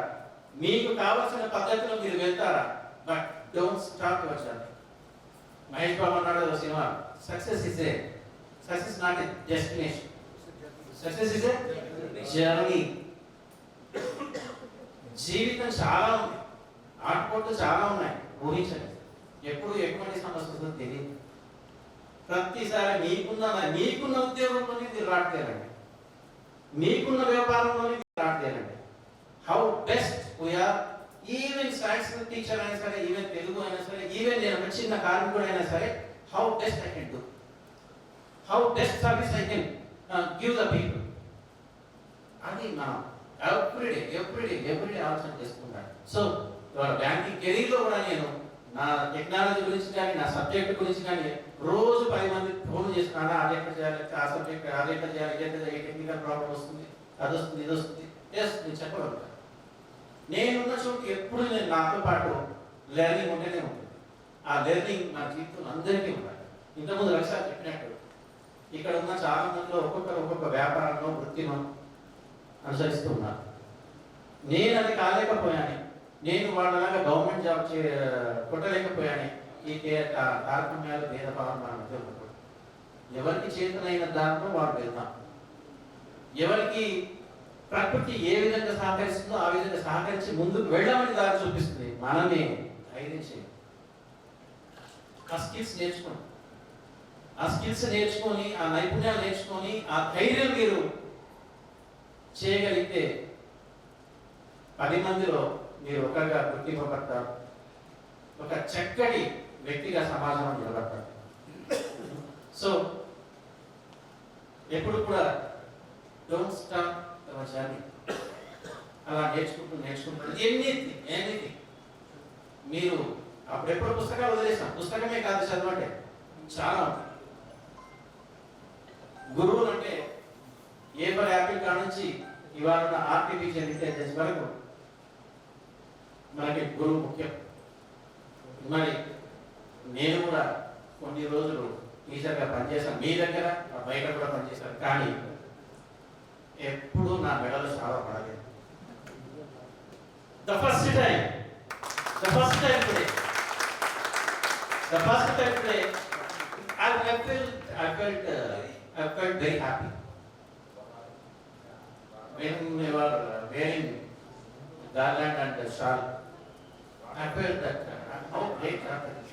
మీకు కావలసిన పద్ధతిలో మీరు వెళ్తారా, but don't stop your journey. Mahesh Babu అన్నాడు సినిమా, success not a destination, success is a journey. జీవితం చాలా ఉంది, ఆటపోట్లు చాలా ఉన్నాయి, ఊహించండి. ఎప్పుడు ఎటువంటి సమస్య వస్తుందో తెలియదు. ప్రతిసారి మీకున్న ఉద్యోగంలోనే మీరు రాట్లేరండి, మీకున్న వ్యాపారంలోనే మీరు రాట్లేరండి. How best we are, even science teacher అయినా సరే, ఈవెన్ తెలుగు అయినా సరే, ఈవెన్ నేను ఒక చిన్న కార్మికుడు అయినా సరే, how best I can do, how best service I can give the people. అది మనం ఎవ్రీడే ఆలోచన చేసుకుంటాను. సో ఇవాళ బ్యాంకింగ్ కెరీర్లో కూడా నేను నా టెక్నాలజీ గురించి కానీ, నా సబ్జెక్ట్ గురించి కానీ రోజు 10 మంది ఫోన్ చేస్తున్నాను. అది ఎక్కడ చేయాలి, ఆ సబ్జెక్ట్ అది ఎక్కడ చేయాలి, ఏ టెక్నికల్ ప్రాబ్లం వస్తుంది, అది వస్తుంది, ఇది వస్తుంది, నేను చెప్పగలుగుతాను. నేనున్న చోటు ఎప్పుడు నేను నాతో పాటు లెర్నింగ్ ఉంటేనే ఉంటుంది. ఆ లెర్నింగ్ నా జీవితంలో అందరికీ ఉండాలి. ఇంతకుముందు లక్ష్యాలు చెప్పినట్టు ఇక్కడ ఉన్న చాలా మందిలో ఒక్కొక్క వ్యాపారంలో వృత్తిలో అనుసరిస్తూ ఉన్నారు. నేను అది కాలేకపోయాను, నేను వాళ్ళలాగా గవర్నమెంట్ జాబ్ కొట్టలేకపోయాను. ఈ తారతమ్యాలు భేదభావం మన మధ్య ఉండకూడదు. ఎవరికి చేతనైన దాంట్లో వాడు వెళ్తాం. ఎవరికి ప్రకృతి ఏ విధంగా సహకరిస్తుందో ఆ విధంగా సహకరించి ముందుకు వెళ్ళమని దారి చూపిస్తుంది. మనమే ధైర్యం చేయాలి. ఆ స్కిల్స్ నేర్చుకోండి. ఆ స్కిల్స్ నేర్చుకొని, ఆ నైపుణ్యాలు నేర్చుకొని, ఆ ధైర్యం మీరు చేయగలిగితే 10 మందిలో మీరు ఒకరిగా గుర్తింపబడతారు. ఒక చక్కటి వ్యక్తిగా సమాజంలో నిలబడతారు. సో ఎప్పుడు కూడా డోంట్ స్టాప్ యువర్ జర్నీ. అలా నేర్చుకుంటూ ఎనీథింగ్ మీరు అప్పుడెప్పుడు పుస్తకాలు వదిలేసాం. పుస్తకమే కాదు చదవండి, చాలా ఉంటుంది. గురువులు అంటే ఏబర్ యాపిల్ కాడ నుంచి ఇవాళ ఆర్టిఫిషియల్ ఇంటెలిజెన్స్ వరకు మనకి గురువు ముఖ్యం. మరి నేను కూడా కొన్ని రోజులు టీచర్గా పనిచేశాను, మీ దగ్గర బయట కూడా పనిచేశాను. కానీ ఎప్పుడు నా మెడలో చాలా పడలేదు. The first time today I felt very happy when we were wearing garland and the shawl. I felt that how great that is.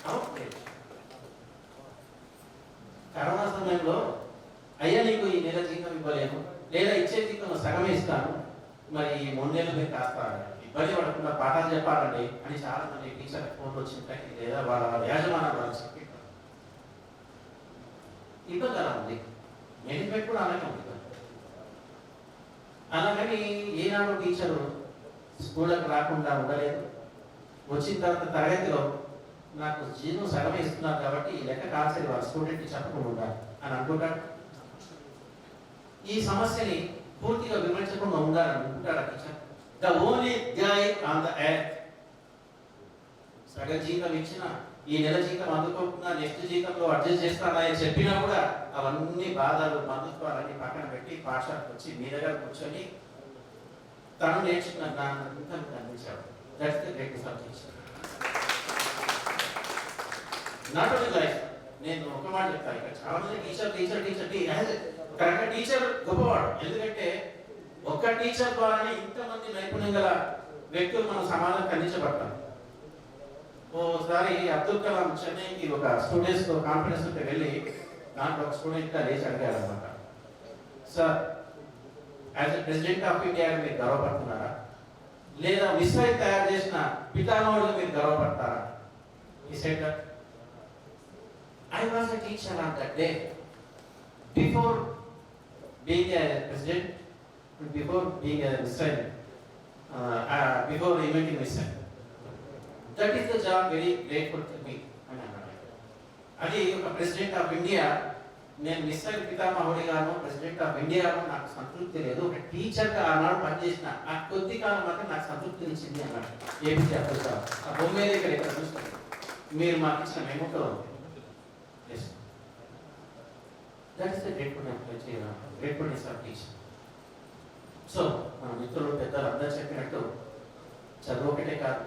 How great. Corona సమయంలో అయ్యా నీకు ఈ నెల జీతం ఇవ్వలేను, లేదా ఇచ్చే జీతం సగమే ఇస్తాను, మరి ఈ 3 నెలలు మీరు కాస్త ఇబ్బంది పడకుండా పాఠాలు చెప్పాలండి అని చాలా మంది టీచర్ ఫోన్లు వచ్చింటాయి, లేదా వాళ్ళ యాజమాన్యం వాళ్ళు చెప్పి ఇబ్బంది అలా ఉంది. మేనేజ్మెంట్ కూడా అలాగే ఉంది. అలాగని ఏనాడు టీచరు స్కూళ్ళకి రాకుండా ఉండలేదు. వచ్చిన తర్వాత తరగతిలో నాకు జీతం సగమే ఇస్తున్నారు కాబట్టి ఈ లెక్క కాల్సేది వాళ్ళ స్టూడెంట్కి చెప్పకుండా ఉండాలి అని అనుకుంటాడు. ఈ సమస్యని పూర్తిగా వివరించకుండా ఉండాలని అనుకుంటాడు teacher. The only guy on the earth. సగం జీతం ఇచ్చిన ఈ నెల జీతం అందుకోకుండా నెక్స్ట్ జీతంలో అడ్జస్ట్ చేస్తానని చెప్పినా కూడా అవన్నీ బాధలు బంధుత్వాలన్నీ పక్కన పెట్టి పాఠశాలకు వచ్చి మీ దగ్గర కూర్చొని తను నేర్చుకున్న జ్ఞానం అందించాడు. That's the greatest of teacher. Not only life. నేను ఒక మాట చెప్తాను, ఇక్కడ చాలా మంది టీచర్ గొప్పవాడు. ఎందుకంటే ఒక్క టీచర్ ద్వారానే ఇంతమంది నైపుణ్యం గల వ్యక్తులు మనం సమాజానికి అందించబడతాం. ఓ ఒకసారి అబ్దుల్ కలాం చెన్నైకి ఒక స్టూడెంట్స్ కాన్ఫరెన్స్ ఉంటే వెళ్ళి దాంట్లో ఒక స్టూడెంట్ లేచి అడిగారు అనమాట, sir as a president of India మీరు గర్వపడుతున్నారా, లేదా మిసైల్ తయారు చేసిన పితామహుడిగా మీరు గర్వపడతారా? He said that I was a teacher on that day. Before being a president, before being a missile, before inventing missile, that is the job very grateful to me. అది ఒక president of India, నేను missile పితామహుడిగాను president of ఇండియాను నాకు సంతృప్తి లేదు, ఒక టీచర్గా ఆనాడు పనిచేసిన ఆ కొద్ది కాలం మాత్రం నాకు సంతృప్తి ఇచ్చింది అన్నాడు ఏపీజే అబ్దుల్ కలాం. ఆ బొమ్మే దగ్గర ఇక్కడ చూస్తాను, మీరు మాకు ఇచ్చిన మెమోతో. That is the gratefulness of teacher. So మన మిత్రులు పెద్దలు అందరూ చెప్పినట్టు చదువు ఒకటే కాదు,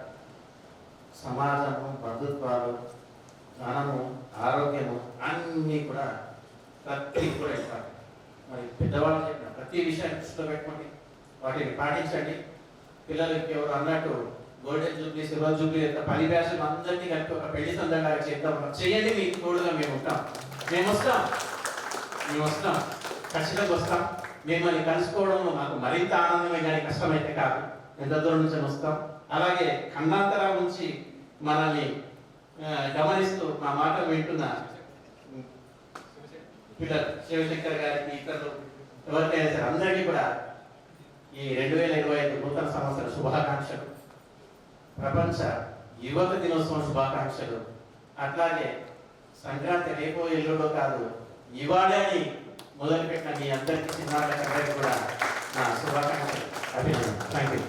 సమాజము, బంధుత్వాలు, ధనము, ఆరోగ్యము అన్నీ కూడా ప్రతి కూడా ఇస్తారు. మరి పెద్దవాళ్ళు చెప్పిన ప్రతి విషయాన్ని దృష్టిలో పెట్టుకోండి, వాటిని పాటించండి. పిల్లలకి ఎవరు అన్నట్టు గోల్డెన్ జూబ్లీ, సిల్వర్ జూబ్లీ, 10 బ్యాచ్లు అందరినీ కలిపి ఒక పెళ్లి సందర్భంగా చేద్దాం, చేయండి, మీకు తోడుగా మేము ఉంటాం, మేము వస్తాం, ఖచ్చితంగా వస్తాం. మిమ్మల్ని కలుసుకోవడంలో మాకు మరింత ఆనందమే కానీ కష్టమైతే కాదు, ఎంత దూరం నుంచి వస్తాం. అలాగే ఖండాంతరం నుంచి మనల్ని గమనిస్తూ మా మాట వింటున్న పిల్లలు శివశంకర్ గారికి, ఇతరులు ఎవరికైనా సరే అందరికీ కూడా ఈ 2025 నూతన సంవత్సర శుభాకాంక్షలు, ప్రపంచ యువత దినోత్సవం శుభాకాంక్షలు. అట్లాగే సంక్రాంతి రేపో ఎల్లుడో కాదు, ఇవాళే అని మొదలుపెట్టిన మీ అందరికీ, చిన్నాళ్ళకి కూడా నా శుభాకాంక్షలు, అభినందనలు. Thank you.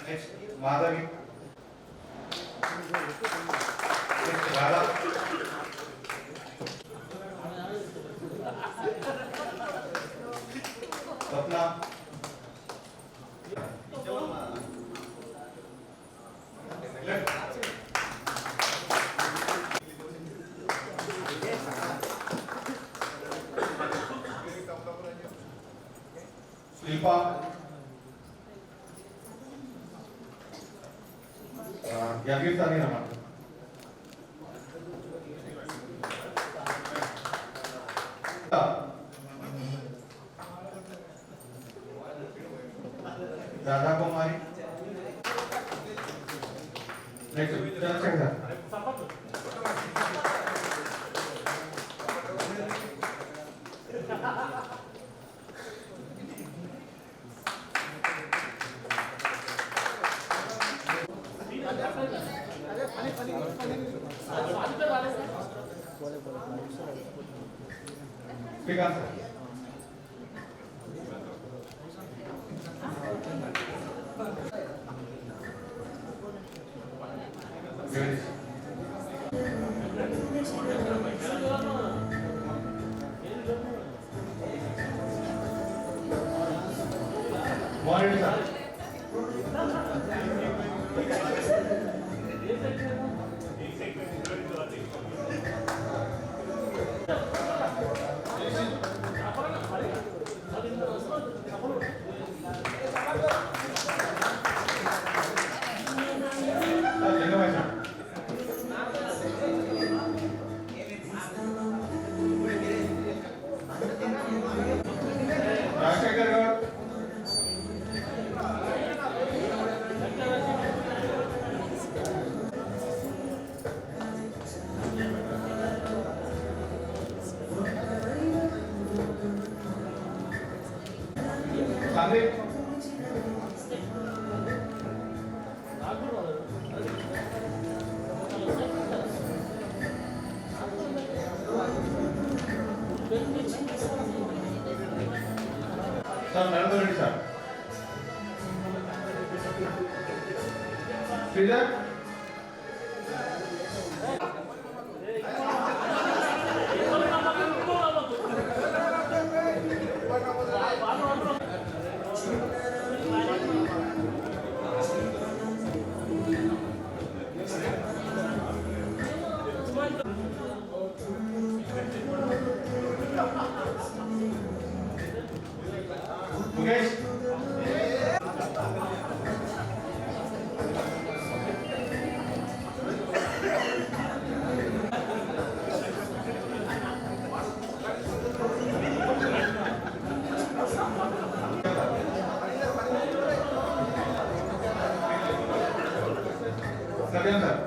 Next Madhavi, next Radha, Swapna, Shilpa, యాగిర్ సాని Ramana. Radha Kumari, next Chandrashekar sir. Srikanth sir. Mohan sir. Rajashekar Goud. Sandeep. Sir Narendra Reddy sir. Sridhar Mukesh Satyam sir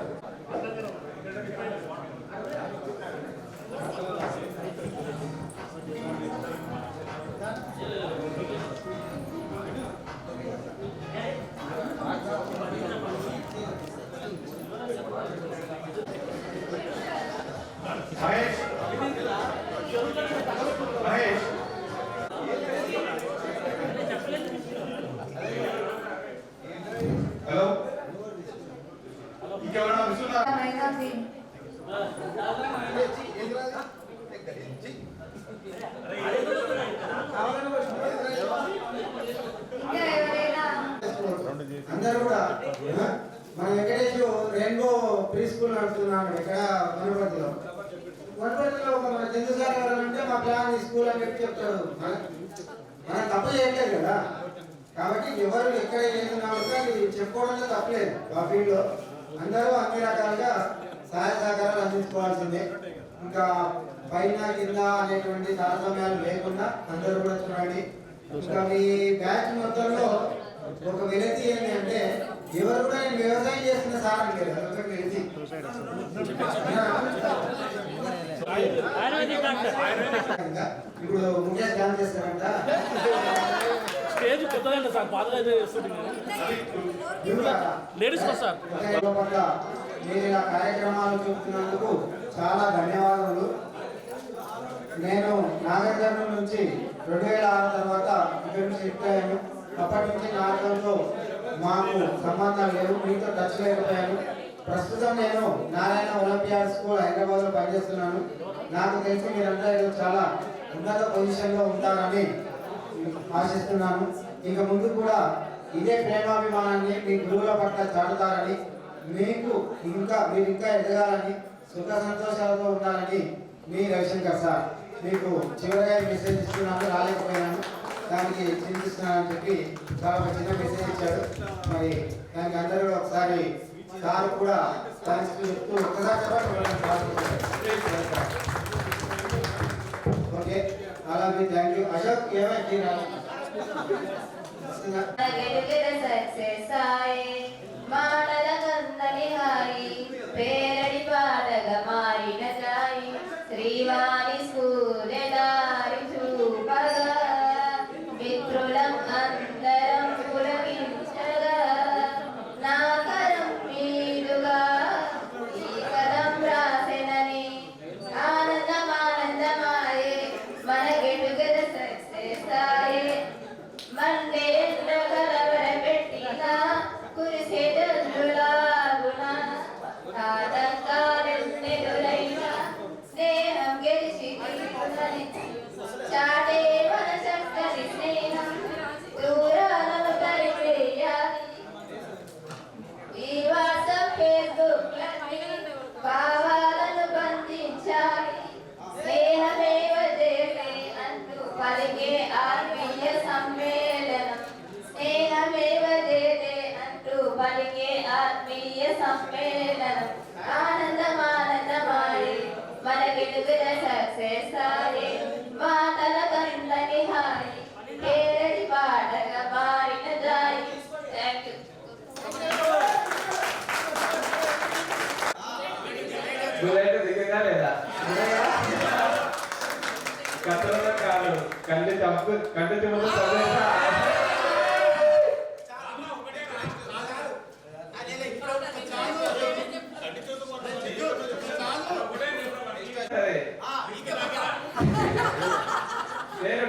Mahesh Mahesh hello ఇంకెవరైనా విసుకున్నారా అందరూ కూడా మన వెంకటేష్ రెయిన్బో ప్రీ స్కూల్ నడుపుతున్నాడు ఇక్కడ వనపర్తిలో ఒక మన చంద్ర సార్ ఎవరంటే మా ప్లాన్ ఈ స్కూల్ అని చెప్పి చెప్తాడు మనం తప్పు చేయట్లేదు కదా కాబట్టి ఎవరు ఎక్కడ చేస్తున్నామో అది చెప్పుకోవడంలో తప్పలేదు ఆ ఫీల్డ్లో అందరూ అన్ని రకాలుగా సహాయ సహకారాలు అందించుకోవాల్సిందే ఇంకా పైన కింద అనేటువంటి తారతమ్యాలు లేకుండా అందరూ కూడా చూడండి ఇంకా మీ బ్యాచ్ మొత్తంలో ఒక వినతి ఏంటి అంటే ఎవరు కూడా నేను వ్యవసాయం చేస్తున్న సార్ అని లేదు అదొక వినతి ఇప్పుడు ముఖేష్ డాన్స్ చేస్తారంట స్టేజ్ కొత్తదండి సార్ బాగా లేడీస్ సార్ మీరు ఇలా కార్యక్రమాలు చూపుతున్నందుకు చాలా ధన్యవాదాలు. నేను నాగర్కర్నూలు నుంచి 2006 తర్వాత ఇక్కడ నుంచి షిఫ్ట్ అయ్యాను. అప్పటి నుంచి నాగర్లో మాకు సంబంధాలు లేవు, మీతో టచ్ లేకపోయాను. ప్రస్తుతం నేను నారాయణ ఒలింపియాడ్ స్కూల్ హైదరాబాద్లో పనిచేస్తున్నాను. నాకు తెలిసి మీరంతా ఈరోజు చాలా ఉన్నత పొజిషన్లో ఉంటారని ఆశిస్తున్నాను. ఇక ముందు కూడా ఇదే ప్రేమాభిమానాన్ని మీ గురువుల పట్ల చాటుతారని, మీరు ఇంకా ఎదగాలని, సుఖ సంతోషాలతో ఉండాలని మీ రవిశంకర్ సార్. మీకు చివరిగా మెసేజ్ ఇస్తున్నాను, రాలేకపోయాను, దానికి చింతిస్తున్నానని చెప్పి చాలా చిన్న మెసేజ్ ఇచ్చాడు. మరి దానికి అందరూ ఒకసారి సార్ కూడా థ్యాంక్స్ చెప్తూ ఒక్కసారి ఓకే అలాగే థ్యాంక్ యూ. అశోక్ ఏమైంది మాటల కందని హాయి పేరడి పాటగా మారిన జాయి శ్రీవాణి సూర్యదారి చూపగా మిత్రులం అందరం పులకించగా నాకరం మీదుగా ఈ కలం రాసెనని ఆనందమానందమాయే మన గెటుగెద సక్సెస్ ఆయే మండే పెట్టినా కురిసేటల్లులాగునా ఆటంకాలెన్నెదురైనా స్నేహం గెలిచి చాటే మన చక్కని స్నేహం దూరాలను పరిచేయాలి. ఈ వాట్సాప్ ఫేస్బుక్ భావాలను బంధించాలి. స్నేహమేవ జయతే అంటూ పలికే ఆత్మీయ సమ్మేళనం. స్నేహమేవ జయతే అంటూ పలికే ఆత్మీయ సమ్మేళనం. ఆనందమానందమాయే మన గెలుగుల సక్సెస్ ఆయే మాటల కండ్లని హాయి పేరడి పాటగా మారిన జాయి. Thank you. గురైతే దిగగా లేదా కథలో కాదు కంటి తప్పు కంటి చెమట నేను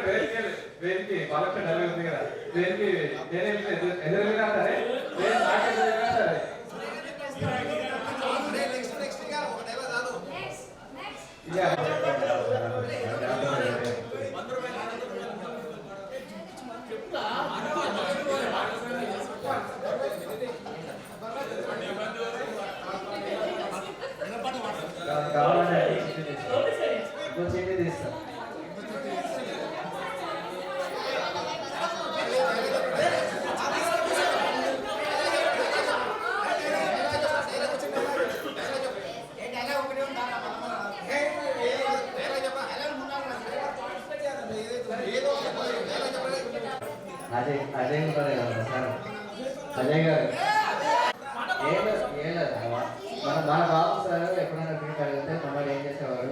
వేదికి బాలక్ష నలుగురు ఉంది కదా వేదికి నేనే ఎదురు సరే సరే గారు ఏం లేదు మన బాబు సార్ ఎప్పుడైనా డ్రింక్ అడిగితే మనవాడు ఏం చేసేవారు,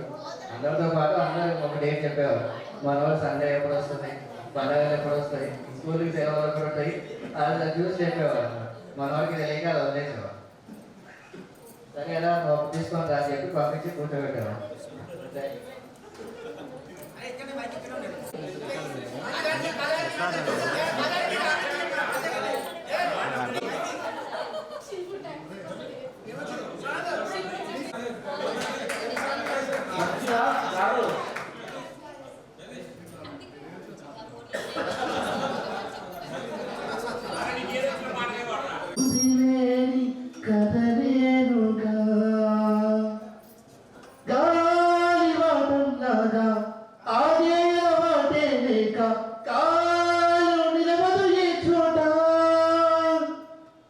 అందరితో పాటు అందరూ ఒక డేట్ చెప్పేవారు. మనవాడు సండే ఎప్పుడు వస్తుంది, పండుగలు ఎప్పుడు వస్తాయి, స్కూల్కి సేవలు ఎప్పుడు ఉంటాయి, అది చూసి చెప్పేవారు. మనవాడికి తెలియక అది వదిలేసేవారు. సరే ఎలా తీసుకొని రా చెప్పి పంపించి కూర్చోబెట్టేవారు.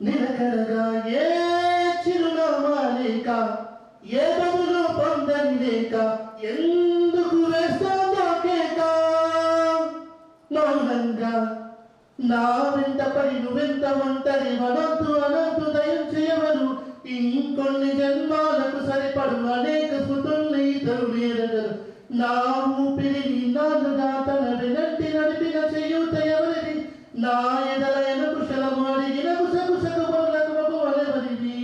నిలకడగా ఏ చిరునామా లేక ఏ బదులు పొందని లేక ఎందుకు వేస్తాందో కేక మౌనంగా నా వెంట పడి నువ్వెంత ఒంటరి వనొద్దు అనంతు దయం చేయవరు ఇంకొన్ని జన్మాలకు సరిపడు అనేక స్మృతుల్ని ఇతరులు ఎరగరు నా ఊపిరిని నాలుగా తన వెనట్టి నడిపిన చేయూత ఎవరిది నా ఎదలైన కుశలము అడిగిన కుసకుసకు పనులకు మగువలెవరిది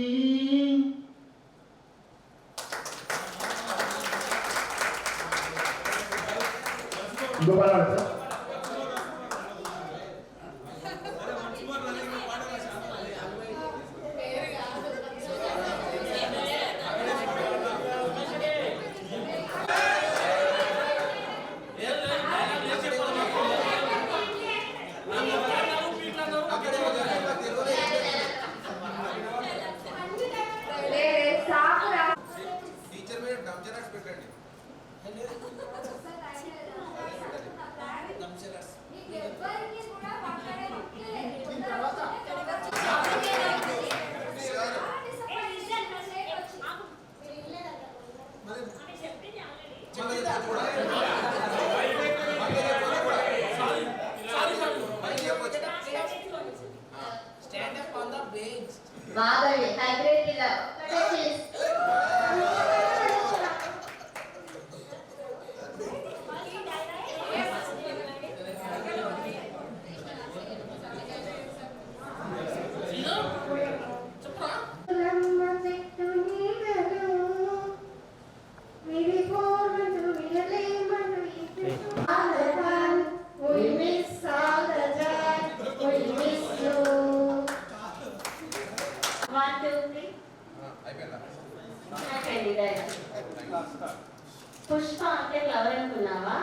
టీచర్ మీద డమ్ జెరాక్స్ పెట్టండి. Stand up on the bench. Madhavi hybrid ఇలా ఒకటే పుష్ప అంటే ఫ్లవర్ అనుకున్నావా?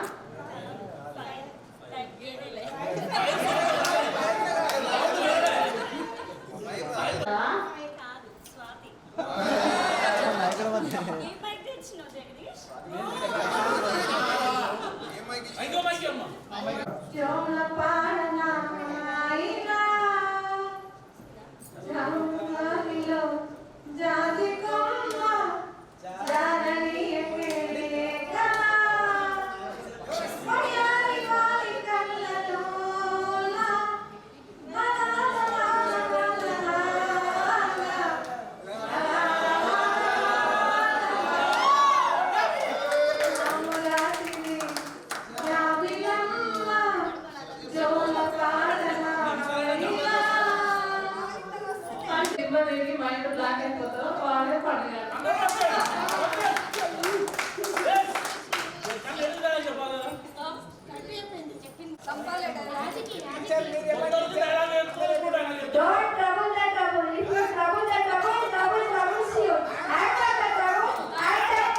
మైండ్ బ్లాక్ అయిపోతారు వాళ్ళే పడగలరు. Don't trouble the trouble. If you trouble the trouble, trouble troubles you. Act on the trouble, act at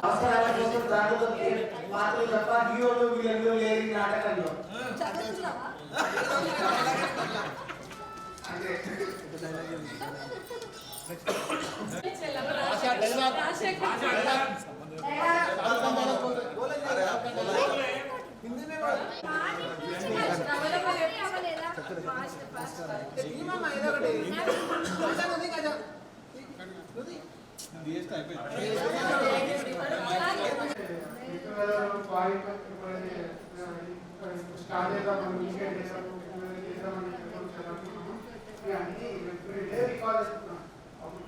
అవసరాల కోసం దాడుతో పాత్రలు తప్ప హీరోలు వీళ్ళు లేరు ఈ నాటకంలో. అయిపోయింది. స్టార్ట్ చేద్దామని వీకెండ్ చేద్దామని అనుకుంటున్నాము. ఇక అన్ని డే రికాల్ చేస్తున్నాం. అప్పుడు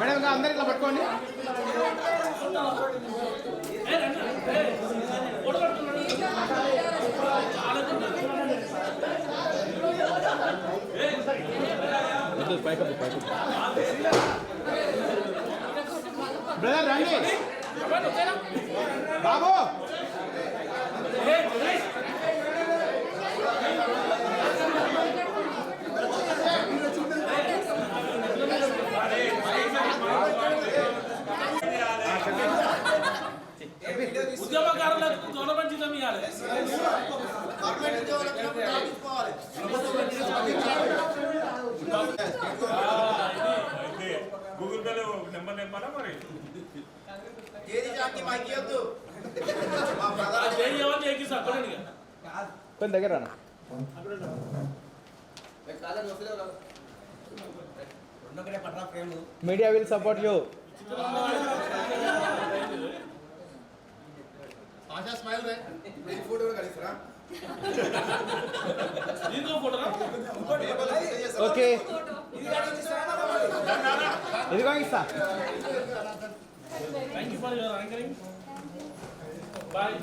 మేడం అందరు ఇట్లా పట్టుకోండి. బ్రదర్ రండి బాబు. ఉద్యమకారులకు గవర్నమెంట్ జీతం ఇవ్వాలి. గూగుల్ పేలో నెంబర్ నింపాలా మరి దగ్గర మీడియా విల్ సపోర్ట్ యూ. దీంతో ఫోటో ఓకే ఇదిగో ఇస్తా. Thank you for your anchoring. Bye.